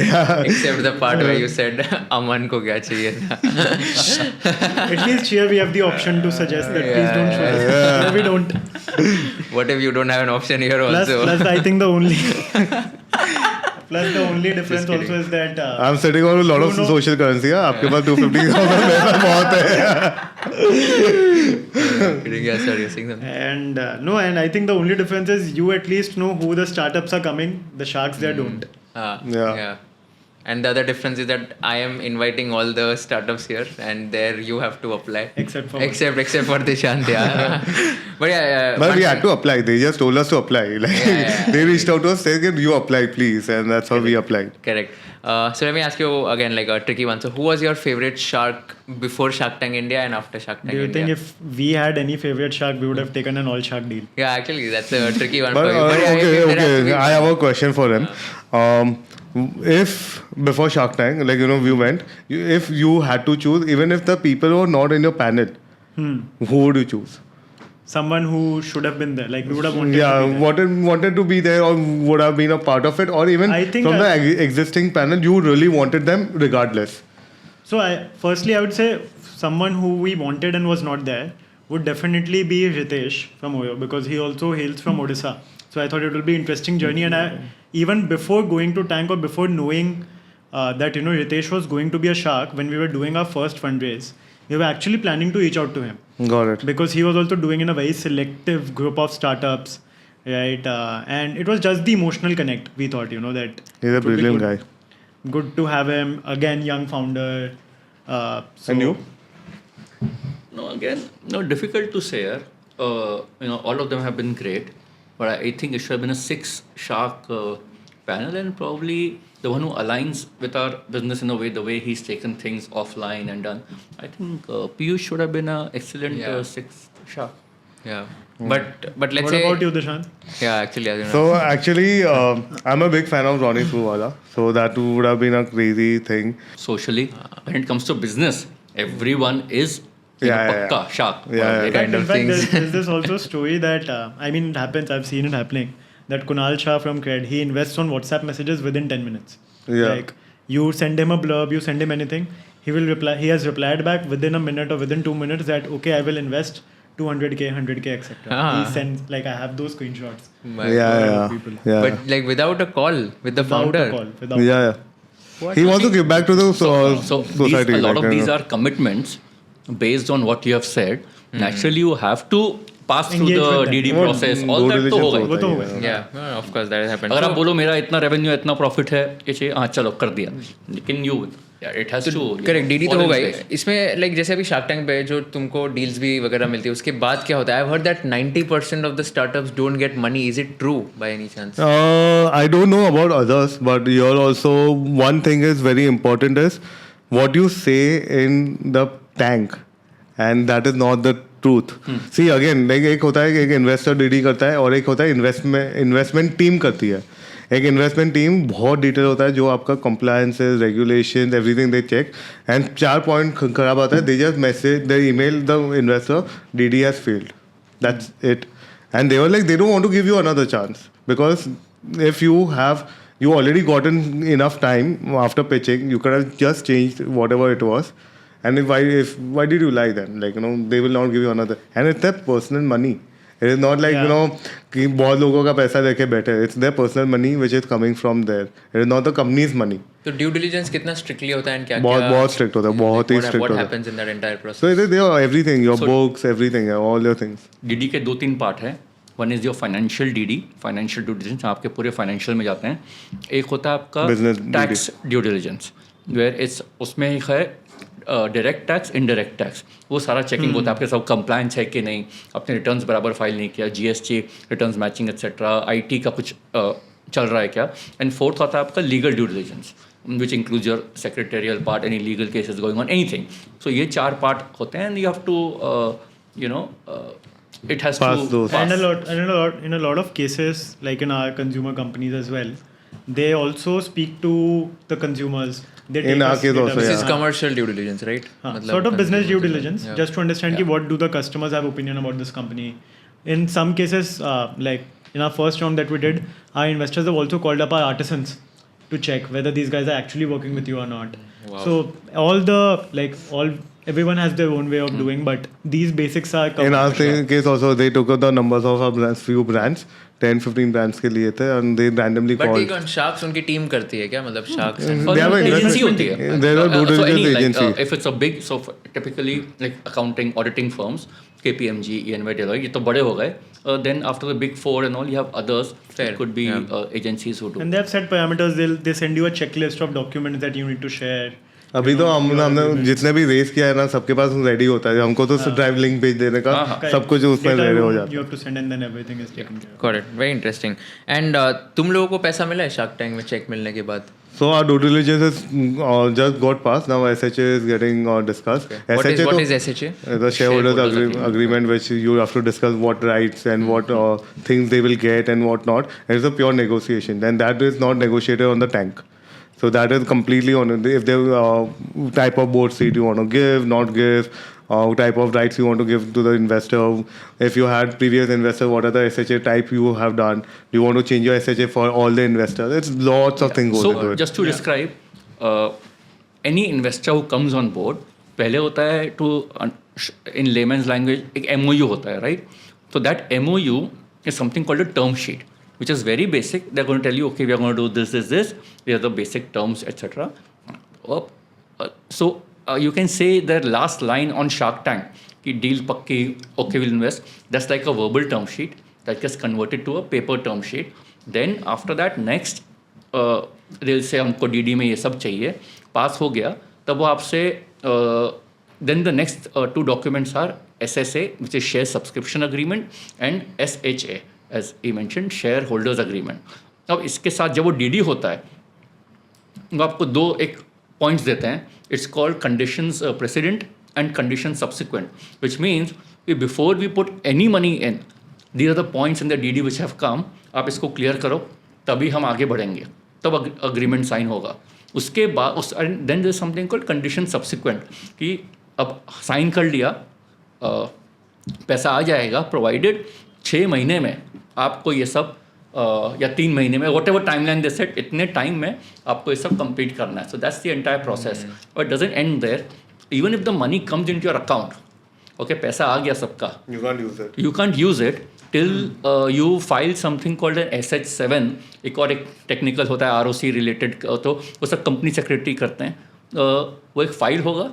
yeah. Except the part where you said Aman ko kya chahiye tha. At least here we have the option to suggest that please don't show us. Here we don't. What if you don't have an option here also? Plus, I think the only difference also is that I'm sitting on a lot of social currency. Yeah, आपके पास 250,000 मेरे पास बहुत है. Yes, sir, you're saying something. and and I think the only difference is you at least know who the startups are coming. The sharks there don't. Yeah. And the other difference is that I am inviting all the startups here, and there you have to apply. Except for for Dishant, yeah. But yeah, But we had to apply. They just told us to apply. Like Yeah. they reached out to us saying, "You apply, please," and that's how we applied. Correct. So let me ask you again, like a tricky one. So who was your favorite shark before Shark Tank India and after Shark Tank Do you India? think if we had any favorite shark, we would have taken an all shark deal? Yeah, actually, that's a tricky one But for you. But yeah, there has to okay. be- I have a question for him. If before Shark Tank, like we went, if you had to choose, even if the people were not in your panel, who would you choose? Someone who should have been there. Like we would have wanted to be there. wanted to be there or would have been a part of it, or even I think from the existing panel, you really wanted them regardless. So firstly, I would say someone who we wanted and was not there would definitely be Ritesh from Oyo, because he also hails from Odisha. So I thought it will be an interesting journey. And even before going to Tank or before knowing that Ritesh was going to be a shark, when we were doing our first fundraise, we were actually planning to reach out to him. Got it. Because he was also doing in a very selective group of startups, right? And it was just the emotional connect. We thought, that He's a would be brilliant good. guy. Good to have him again, young founder. So And you? No, again, difficult to say. All of them have been great, but I think it should have been a 6 shark panel, and probably the one who aligns with our business in a way, the way he's taken things offline and done. I think Piyush should have been an excellent Yeah. 6th shark. Yeah. But let's What say. about you, Dishant? Yeah, actually, I don't know. So actually, I'm a big fan of Ronnie Screwvala. So that would have been a crazy thing. Socially, when it comes to business, everyone is Yeah, pakka shark. Yeah, Right? kind In of fact, things. there's this also story that, it happens, I've seen it happening, that Kunal Shah from Cred, he invests on WhatsApp messages within 10 minutes. Yeah. Like, you send him a blurb, you send him anything, he will reply. He has replied back within a minute or within 2 minutes that, okay, I will invest 200k, 100k, etc. Ah. He sends, like, I have those screenshots. Yeah. But like without a call with the Without founder. a call. Without Yeah. He wants to give back to the So society. these, a lot like, of these are commitments based on what you have said. Naturally, you have to pass through Engage the with them. DD वो process, due all that तो diligence हो गई. वो तो ही हो है। गई. Yeah, of course that has happened. अगर So- आप बोलो मेरा इतना रेवेन्यू इतना प्रॉफिट है ये चाहिए, हाँ चलो कर दिया, लेकिन you it has to correct, DD तो होगा ही इसमें. लाइक जैसे अभी शार्क टैंक पे जो तुमको डील्स भी वगैरह मिलती है, उसके बाद क्या होता है? I heard that 90% of the startups don't get money. Is it true by any chance? I don't know about others, but here also one thing is very important is what you say in the tank, and that is not the truth. See again, like एक होता है कि एक investor DD करता है और एक होता है इन्वेस्टमेंट टीम करती है. एक इन्वेस्टमेंट टीम बहुत डिटेल होता है, जो आपका compliances, regulation, everything they check, and 4 point खराब आता है, they just message, they email the investor, DD has failed, that's it. And they were like, they don't want to give you another chance, because if you already gotten enough time after pitching, you could have just changed whatever it was. And why did you lie then? Like, they will not give you another. And it's their personal money. It is not like, Yeah. कि बहुत लोगों का पैसा लेके बैठे. It's their personal money which is coming from there. It is not the company's money. तो due diligence कितना strictly होता है एंड क्या बहुत strict होता है, बहुत ही strict व्हाट होता है. Happens in that entire process? So it is there, everything, your books, everything, all your things. DD के 2-3 पार्ट हैं. One is your financial DD, financial due diligence, आपके पूरे फाइनेंशियल में जाते हैं. एक होता है आपका Business tax due diligence, where it's उसमें एक है डायरेक्ट टैक्स, इनडायरेक्ट टैक्स, वो सारा चेकिंग होता है आपके सब कंप्लायंस है कि नहीं, आपने रिटर्न्स बराबर फाइल नहीं किया, GST returns matching etcetera, IT का कुछ चल रहा है क्या. एंड फोर्थ होता है आपका legal due diligence, which includes your secretarial part, any legal cases going on, anything. So ये 4 part होते हैं, and you have to it has Pass to those. pass. And in a lot of cases, like in our consumer companies as well, they also speak to the consumers. They In our case also, this yeah. Is commercial due diligence, right? Sort of business due diligence, just to understand ki what do the customers have opinion about this company. In some cases, like in our first round that we did, our investors have also called up our artisans to check whether these guys are actually working with you or not. Wow. So everyone has their own way of doing, but these basics are In our covered. case also, they took out the numbers of our brands, few brands, 10-15 brands के लिए थे, and they randomly but called. ये कौन sharks उनकी team करती है क्या? मतलब sharks They have an agency investment होती है. team. There are due So any, diligence like, agency. if it's a big, so typically like accounting, auditing firms, KPMG, EY, Deloitte, ये तो बड़े हो गए. Then after the big 4 and all, you have others. Fair. It could be agencies who do. And they have set parameters. They send you a checklist of documents that you need to share. अभी तो हमने जितने भी race किया है ना, सबके पास ready होता है. हमको तो ड्राइव लिंक भेज देने का, सब कुछ उसमें Data रेडी हो you जाता है. have to send, and then everything is taken care of. Got it, very interesting. And तुम लोगों को पैसा मिला है शार्क टैंक में चेक मिलने के बाद? So our due diligence is just got passed. Now SHA is getting discussed. What is SHA? The shareholders Shareholders agreement, which you have to discuss what rights and what things they will get and what not. It is a pure negotiation. Then that is not negotiated on the tank. So that is completely on if they type of board seat you want to give, not give, type of rights you want to give to the investor. If you had previous investor, what are the SHA type you have done? Do you want to change your SHA for all the investors? It's lots of things goes into So it. just to describe, any investor who comes on board, पहले होता है in layman's language एक MOU होता है, right? So that MOU is something called a term sheet, which is very basic. They're going to tell you, okay, we are going to do this. These are the basic terms, etc. So you can say their last line on Shark Tank, कि deal पक्की, okay, we'll invest. That's like a verbal term sheet that gets converted to a paper term sheet. Then after that, next they'll say हमको DD में ये सब चाहिए, पास हो गया, तब वो आपसे then the next 2 documents are SSA, which is share subscription agreement, and SHA, as he mentioned, shareholders agreement. अब इसके साथ जब वो DD होता है, वो आपको 2 एक पॉइंट्स देते हैं. It's called conditions precedent and condition subsequent, which means कि before we put any money in, these are the points in the DD which have come, आप इसको क्लियर करो तभी हम आगे बढ़ेंगे, तब अग्रीमेंट साइन होगा. उसके बाद then there is something called condition subsequent, कि अब साइन कर लिया, पैसा आ जाएगा प्रोवाइडेड 6 महीने में आपको ये सब या 3 महीने में, whatever timeline they set, इतने टाइम में आपको ये सब कंप्लीट करना है. So that's the entire process. But doesn't end there. Even if the money comes into your account, okay, पैसा आ गया सबका, You can't use it. you can't use it till you file something called an SH7. एक और एक technical होता है ROC related, तो वो सब कंपनी सेक्रेटरी करते हैं. वो एक फाइल होगा,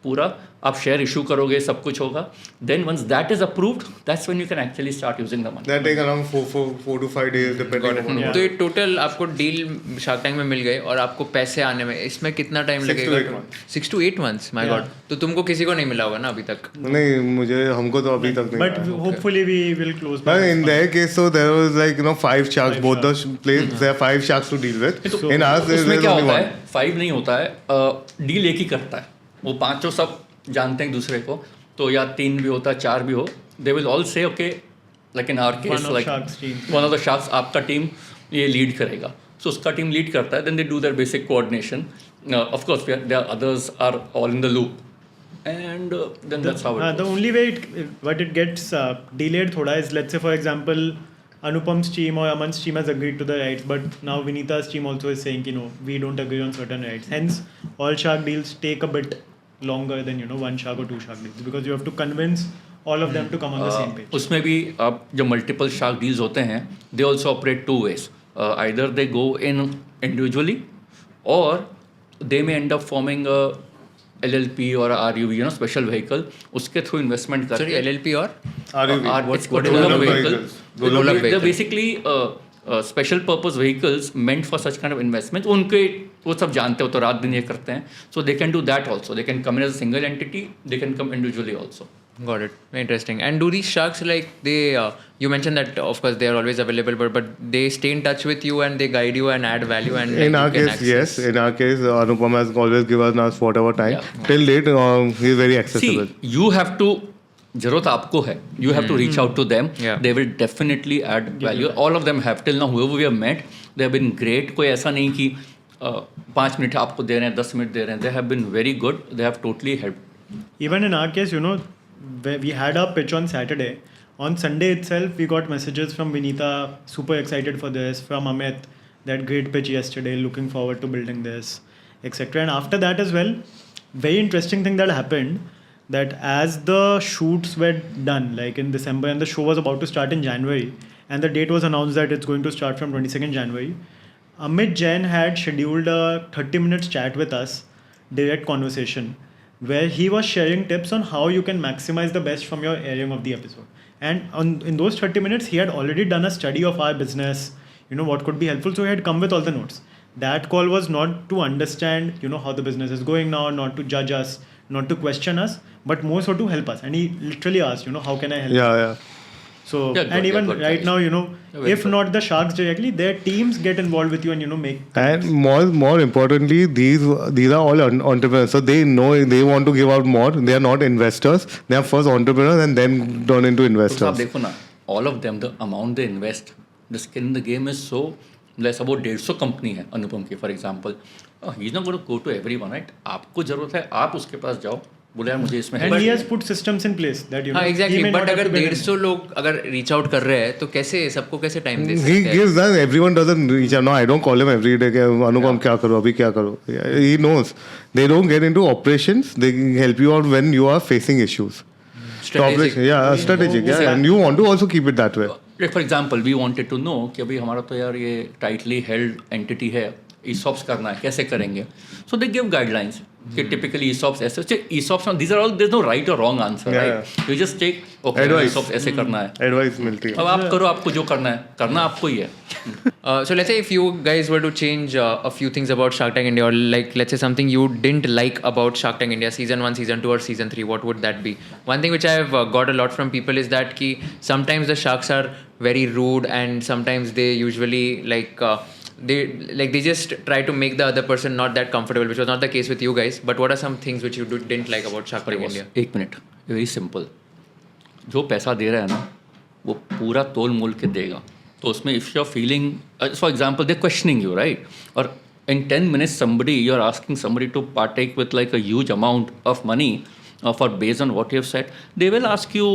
पूरा आप शेयर इशू करोगे, सब कुछ होगा. Then once that is approved, that's when you can actually start using the money. That take around 4 to 5 days depending on Yeah. तो ये टोटल आपको डील शार्क टैंक में मिल गए और आपको पैसे आने में इसमें कितना टाइम 6 to लगेगा? 8 months. 6 to 8 months, my Yeah. god. तो तुमको किसी को नहीं मिला होगा ना अभी तक? नहीं, मुझे हमको तो अभी तक नहीं But आया. hopefully we will close. But by in this their case, so there was like 5 sharks. 5 Both the place there are 5 sharks to deal with. In ours, उसमें there's क्या only होता one. है, 5 नहीं होता है, डील एक ही करता है. वो पांचों सब जानते हैं एक दूसरे को, तो या 3 भी होता है, 4 भी हो, they will all say okay, like in our case, One of like Sharks team. One of the sharks आपका टीम ये लीड करेगा. सो उसका टीम लीड करता है, then they do their basic coordination. Of course there others are all in the loop, and then that's how it The goes. only way it gets delayed thoda is, let's say for example, Anupam's team or Aman's team has agreed to the rights, but now Vinita's team also is saying, we don't agree on certain rights. Hence, all shark deals take a bit longer than 1 shark or 2 shark deals, because you have to convince all of them to come on the same page. उसमें भी अब जो multiple shark deals होते हैं, they also operate 2 ways. Either they go in individually or they may end up forming a LLP or a RUV, special vehicle. उसके through investment Sorry, करके LLP or? it's what called is roll-up roll-up vehicle. vehicles? Roll-up They're vehicle. basically special purpose vehicles meant for such kind of investments. उनके वो सब जानते हो तो रात दिन ये करते हैं. So they can do that also. They can come in as a single entity. They can come individually also. Got it. Very interesting. And do these sharks, like, they you mentioned that of course they are always available, but they stay in touch with you and they guide you and add value, and In like, our you can case, access. yes. In our case, Anupam has always given us whatever time. Yeah. Till date, he is very accessible. See, you have to, जरूरत आपको है, you have to reach out to them. Yeah. They will definitely add value. All of them have. Till now, whoever we have met, they have been great. कोई ऐसा नहीं कि 5 minute आपको दे रहे हैं, 10 मिनट दे रहे हैं. They have been very good. They have totally helped. Even in our case, we had our pitch on Saturday. On Sunday itself, we got messages from Vinita, super excited for this, from Amit, that great pitch yesterday, looking forward to building this, etc. And after that as well, very interesting thing that happened, that as the shoots were done, like in December, and the show was about to start in January, and the date was announced that it's going to start from 22nd January, Amit Jain had scheduled a 30 minutes chat with us, direct conversation, where he was sharing tips on how you can maximize the best from your airing of the episode. And in those 30 minutes, he had already done a study of our business, what could be helpful. So he had come with all the notes. That call was not to understand, how the business is going now, not to judge us, not to question us, but more so to help us. And he literally asked, how can I help? Yeah. So, Yeah, good, and even yeah, good right guys. now, very if good. not the sharks directly, their teams get involved with you and, make. And more importantly, these are all entrepreneurs. So they know they want to give out more. They are not investors. They are first entrepreneurs and then turn into तो आप investors. देखो ना, all of them, the amount they invest, the skin in the game is so less. about 150 company है अनुपम की, for example. He is not going to go to everyone, right? आपको जरूरत है, आप उसके पास जाओ, बोले यार मुझे इसमें And help he has चाहिए. put systems in place that, हाँ he exactly. may but not have अगर to get in. 150 लोग अगर रीच आउट कर रहे हैं तो कैसे सबको कैसे टाइम दे He सकते हैं? gives that. Everyone doesn't reach out. No, I don't call him every day. Anupam, क्या करो अभी क्या करो? He knows. They don't get into operations. They help you out when you are facing issues. Strategic. Yeah, strategic. Yeah, and you want to also keep it that way. Like for example, we wanted to know कि अभी हमारा तो यार ये tightly held entity है, ESOPs करना है, कैसे करेंगे? So they give guidelines कि typically ESOPs ऐसे, ESOPs, these are all, there's no right or wrong answer, Yeah, right? You just take, okay, Advice. ESOPs ऐसे करना है. Advice मिलती है. अब आप करो, आपको जो करना है, करना आपको ही है. So let's say if you guys were to change a few things about Shark Tank India, or like let's say something you didn't like about Shark Tank India season 1, season 2 or season 3, what would that be? One thing which I've got a lot from people is that ki sometimes the sharks are very rude, and sometimes they usually they just try to make the other person not that comfortable, which was not the case with you guys. But what are some things which you didn't like about Shark Tank India? एक minute, very simple. जो पैसा दे रहा है ना, वो पूरा तोल मोल के देगा. तो उसमें if you are feeling, for example, they questioning you, right? और in 10 minutes somebody, you are asking somebody to partake with like a huge amount of money for based on what you have said, they will ask you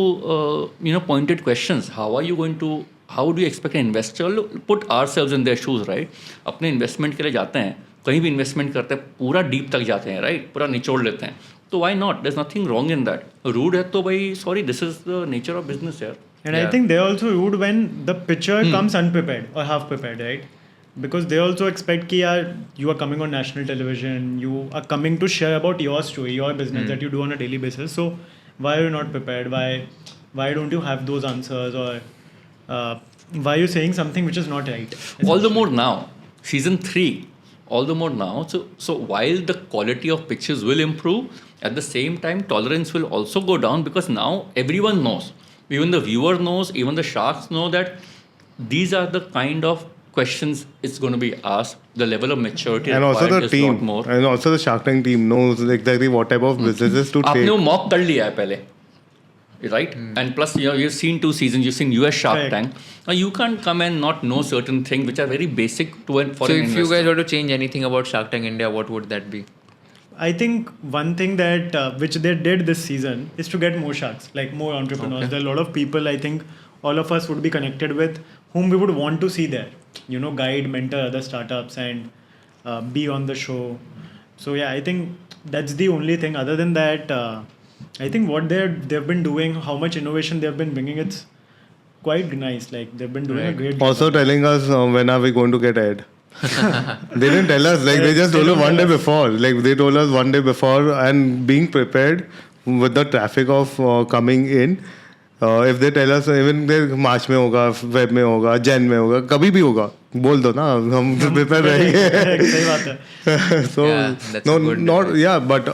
pointed questions. How do you expect an investor? Put ourselves in their shoes, right? अपने investment के लिए जाते हैं, कहीं भी investment करते हैं, पूरा डीप तक जाते हैं, राइट? पूरा निचोड़ लेते हैं. तो why not? There's nothing wrong in that. Rude है तो भाई sorry, this is the nature of business here. And I think they're also rude when the pitcher comes unprepared or half prepared, right? because they also expect कि यार you are coming on national television, you are coming to share about your story, your business that you do on a daily basis. So why are you not prepared? Why don't you have those answers, or why are you saying something which is not right? All the more now, season 3, all the more now. So while the quality of pictures will improve, at the same time tolerance will also go down, because now everyone knows, even the viewer knows, even the sharks know that these are the kind of questions it's going to be asked. The level of maturity And also required the is team, lot more. and also the Shark Tank team knows exactly what type of businesses to आपने वो take. Mock कर लिया है पहले, right? And plus, you've seen 2 seasons, you've seen US Shark Correct. Tank. Now you can't come and not know certain things which are very basic to an So foreign if you investor. guys were to change anything about Shark Tank India, what would that be? I think one thing that which they did this season is to get more sharks, like more entrepreneurs. Okay. There are a lot of people I think all of us would be connected with, whom we would want to see there. You know, guide, mentor other startups, and be on the show. So yeah, I think that's the only thing. Other than that, I think what they've been doing, how much innovation they've been bringing, it's quite nice. Like they've been doing a Right. great job. Also telling us when are we going to get aired. They didn't tell us, like they just They told us don't one day tell us. before. Like they told us one day before, and being prepared with the traffic of coming in. If they tell us even मार्च में होगा, Feb में होगा, जैन में होगा, कभी भी होगा, बोल दो ना, हम प्रिपेयर रहेंगे. सही बात है. So Yeah, that's no, a good not advice. yeah, but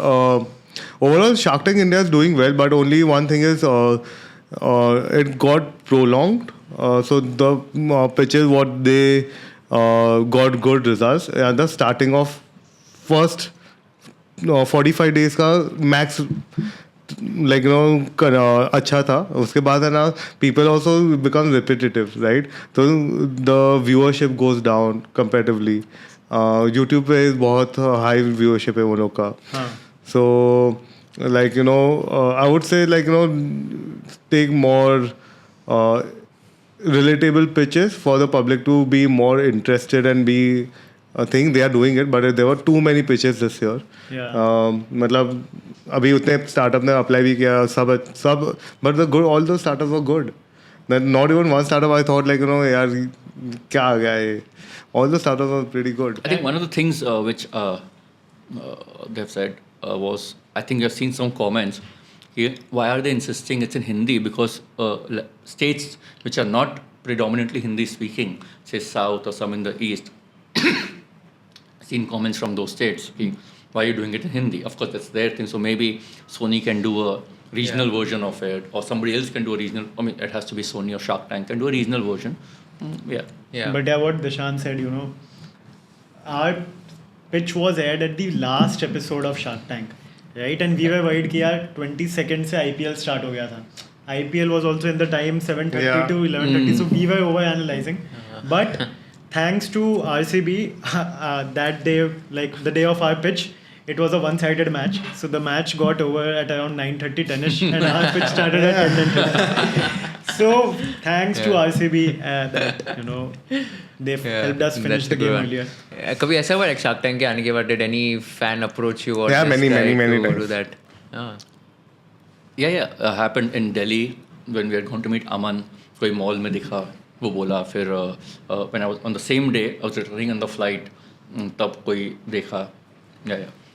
overall Shark Tank India is doing well, but only one thing is it got prolonged. So the pitches what they got good results at the starting of first 45 days का max, like अच्छा था. उसके बाद है ना, people also become repetitive, right? So the viewership goes down comparatively. YouTube पे बहुत high viewership है वो लोग का. हाँ. So like I would say like take more relatable pitches for the public to be more interested and be a thing. They are doing it, but there were too many pitches this year. Yeah. मतलब अभी उतने startup ने apply भी किया सब but the good, all those startups were good. Not even one startup I thought like यार क्या आ गया ये. All the startups were pretty good. I think one of the things which they've said was, I think you've seen some comments here, why are they insisting it's in Hindi? Because states which are not predominantly Hindi speaking, say South or some in the East, seen comments from those states, why are you doing it in Hindi? Of course, that's their thing. So maybe Sony can do a regional version of it, or somebody else can do a regional. I mean, it has to be Sony or Shark Tank can do a regional version. Yeah. But yeah, what Dishant said, our pitch was aired at the last episode of Shark Tank, right? And we were worried कि यार 20 seconds से IPL start हो गया था. IPL was also in the time 7:30 Yeah. to 11:30, so we were over analyzing. But thanks to RCB, that day, like the day of our pitch, it was a one-sided match. So the match got over at around 9:30, 10ish, and our pitch started at 10:10. So thanks to RCB that they helped us finish that's the a good game one. earlier. कभी ऐसा हुआ Shark Tank के आने के बाद did any fan approach you or Yeah, just many to times. do that? Happened in Delhi when we had gone to meet Aman. कोई mall में दिखा, वो बोला. फिर when I was on the same day, I was returning on the flight, तब कोई देखा.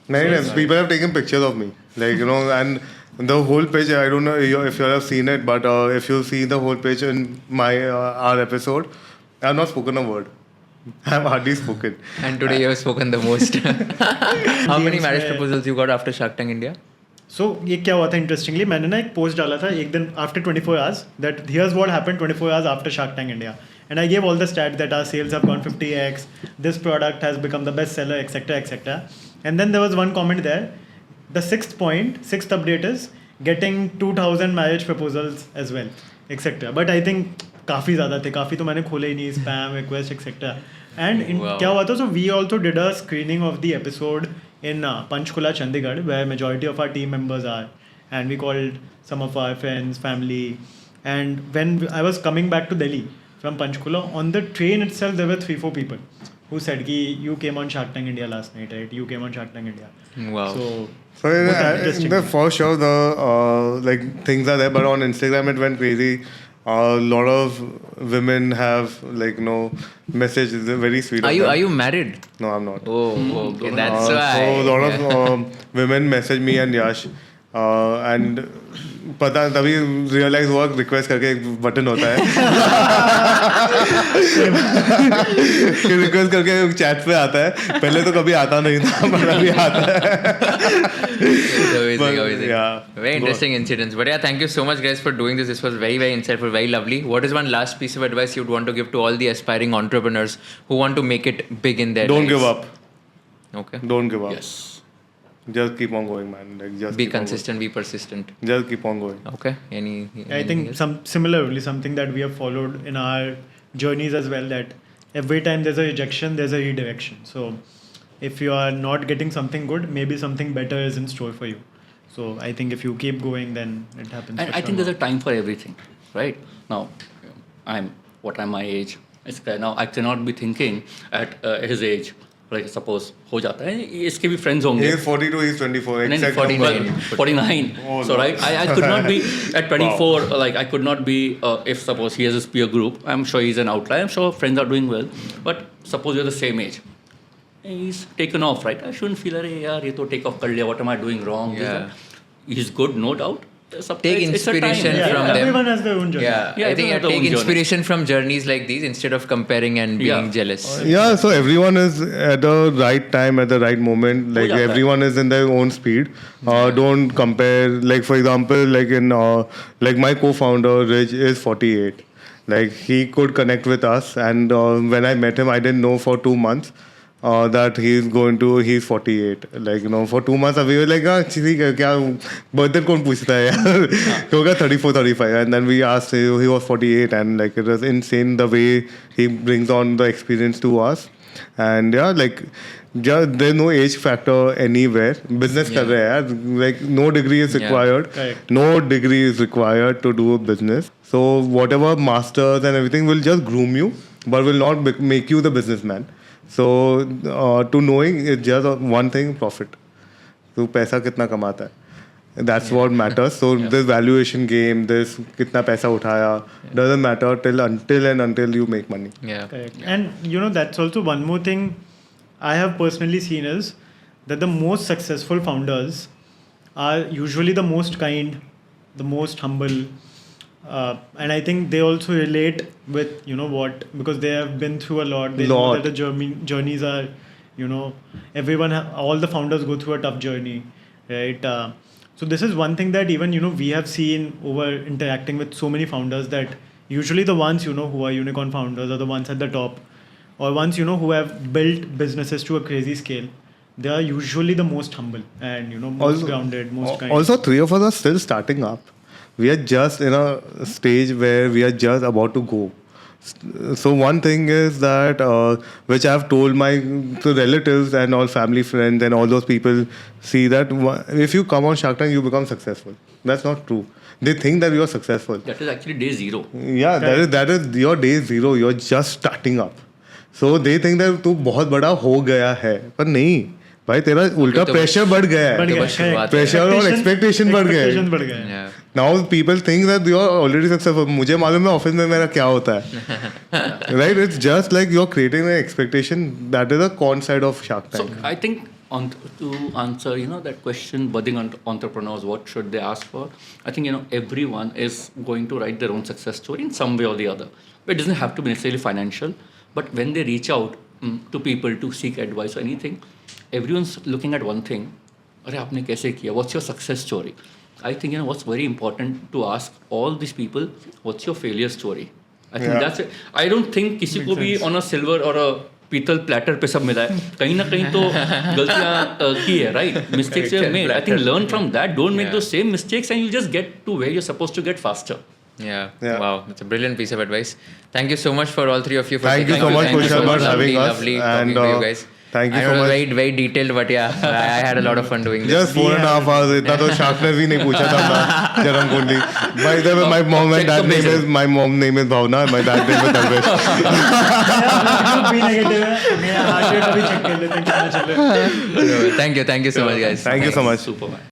Many people have taken pictures of me, like and the whole page. I don't know if you have seen it, but if you see the whole page in my our episode, I have not spoken a word. I have hardly spoken. And today you have spoken the most. How many DMs marriage में- proposals you got after Shark Tank India? So ये क्या हुआ था interestingly, मैंने ना एक post डाला था एक दिन after 24 hours that here's what happened 24 hours after Shark Tank India, and I gave all the stats that our sales have gone 50x, this product has become the best seller, etc. And then there was one comment there, the sixth update is getting 2000 marriage proposals as well, etc. But I think काफ़ी ज़्यादा थे, काफ़ी तो मैंने खोले ही नहीं, spam request etc. And Wow. क्या हुआ था, so we also did a screening of the episode in Panchkula, Chandigarh, where majority of our team members are, and we called some of our friends, family. And when I was coming back to Delhi from Panchkula, on the train itself there were 3-4 people who said ki you came on Shark Tank India last night, right? You came on Shark Tank India. Wow. So So बहुत interesting the था. for sure the like things are there, but on Instagram it went crazy. A lot of women have like message is very sweet. Are of you them. are you married? No, I'm not. Oh, okay, that's why. So a lot of women message me and Yash, and पता तभी realise हुआ request करके एक button होता है कि request करके chat पे आता है. पहले तो कभी आता नहीं था पर अभी आता है. Amazing. Yeah. Very interesting incidents. But yeah, thank you so much, guys, for doing this. This was very, very insightful, very lovely. What is one last piece of advice you'd want to give to all the aspiring entrepreneurs who want to make it big in their Don't lives? give up. Okay. Don't give up. Yes. Just keep on going, man. Like just Be keep on consistent. Be persistent. going. Just keep on going. Okay. I anything think else? similarly something that we have followed in our journeys as well, that every time there's a rejection, there's a redirection. So if you are not getting something good, maybe something better is in store for you. So I think if you keep going, then it happens. And for I think sure. there's a time for everything, right? Now, I'm my age. Now I cannot be thinking at his age. Like suppose हो जाता है इसके भी friends होंगे. He is 42, he is 24. And then Exact 49. number. 49. Oh, So right, I could not be at 24. Wow. Like I could not be if suppose he has his peer group. I'm sure he's an outlier. I'm sure friends are doing well. But suppose you're the same age. He's taken off, right? I shouldn't feel अरे यार ये तो take off कर लिया. What am I doing wrong? Yeah. He's good, no doubt. Take inspiration Yeah, from them. everyone has their own journey. Yeah, Yeah, I think everyone has their take own journey. inspiration from journeys like these instead of comparing and being Yeah. jealous. Yeah, so everyone is at the right time, at the right moment. Like जाता है. everyone is in their own speed. Don't compare. Like for example, like in like my co-founder Rich is 48. Like he could connect with us, and when I met him, I didn't know for 2 months. That he's 48. Like for 2 months we were like ठीक है क्या birthday कौन पूछता है यार होगा 34 35 and then we asked him, he was 48 and like it was insane the way he brings on the experience to us. And yeah, like there's no age factor anywhere. Business कर रहे हैं यार. Like no degree is Yeah. required. Correct. No degree is required to do a business. So whatever masters and everything will just groom you, but will not make you the businessman. So to knowing it's just one thing, profit. तो पैसा कितना कमाता है. That's what matters. So this valuation game, this कितना पैसा उठाया, doesn't matter until you make money. Yeah. Correct. And that's also one more thing I have personally seen is that the most successful founders are usually the most kind, the most humble, and I think they also relate with what, because they have been through a lot. They know that the journeys are all the founders go through a tough journey, right? So this is one thing that even we have seen over interacting with so many founders, that usually the ones who are unicorn founders are the ones at the top, or ones who have built businesses to a crazy scale. They are usually the most humble and most grounded, most kind. Also, 3 of us are still starting up. We are just in a stage where we are just about to go. So one thing is that which I have told my relatives and all family friends and all those people, see that if you come on Shark Tank you become successful. That's not true. They think that you are successful. That is actually day zero. Yeah, that is your day zero. You're just starting up. So they think that तू बहुत बड़ा हो गया है, पर नहीं भाई, तेरा उल्टा प्रेशर बढ़ गया है. बढ़ गया, बस शुरुआत है. प्रेशर और एक्सपेक्टेशन बढ़ गए. Expectations बढ़ गए. Yeah. Now people think that you are already successful. मुझे मालूम है ऑफिस में मेरा क्या होता है. Right? It's just like you're creating an expectation. That is a con side of Shark So Tank. I think to answer that question, budding entrepreneurs, what should they ask for? I think everyone is going to write their own success story in some way or the other. But it doesn't have to be necessarily financial. But when they reach out to people to seek advice or anything, everyone's looking at one thing. अरे आपने कैसे किया? What's your success story? I think what's very important to ask all these people, what's your failure story? I think that's it. I don't think किसी को भी on a silver or a पीतल platter पे सब मिला है. कहीं ना कहीं तो गलतियां की है, right? Mistakes you have made. I think learn from that. Don't make those same mistakes, and you'll just get to where you're supposed to get faster. Yeah. Yeah. Wow, that's a brilliant piece of advice. Thank you so much for all 3 of you for Thank you taking so much, Thank you Kushal, for having us. Lovely And, talking to you guys. thank you I so know it was much. very, very detailed, but yeah, I had a lot of fun doing this. Just 4.5 hours. इतना तो Shark ने भी नहीं पूछा था अपना जन्म कुंडली. By the way, my mom and dad name is Bhavna. My dad name is Alvesh. भी negative है. मेरा heart rate अभी check कर लेते हैं कितना चल रहा है. Thank you so much, guys. Thank you so much. Superman.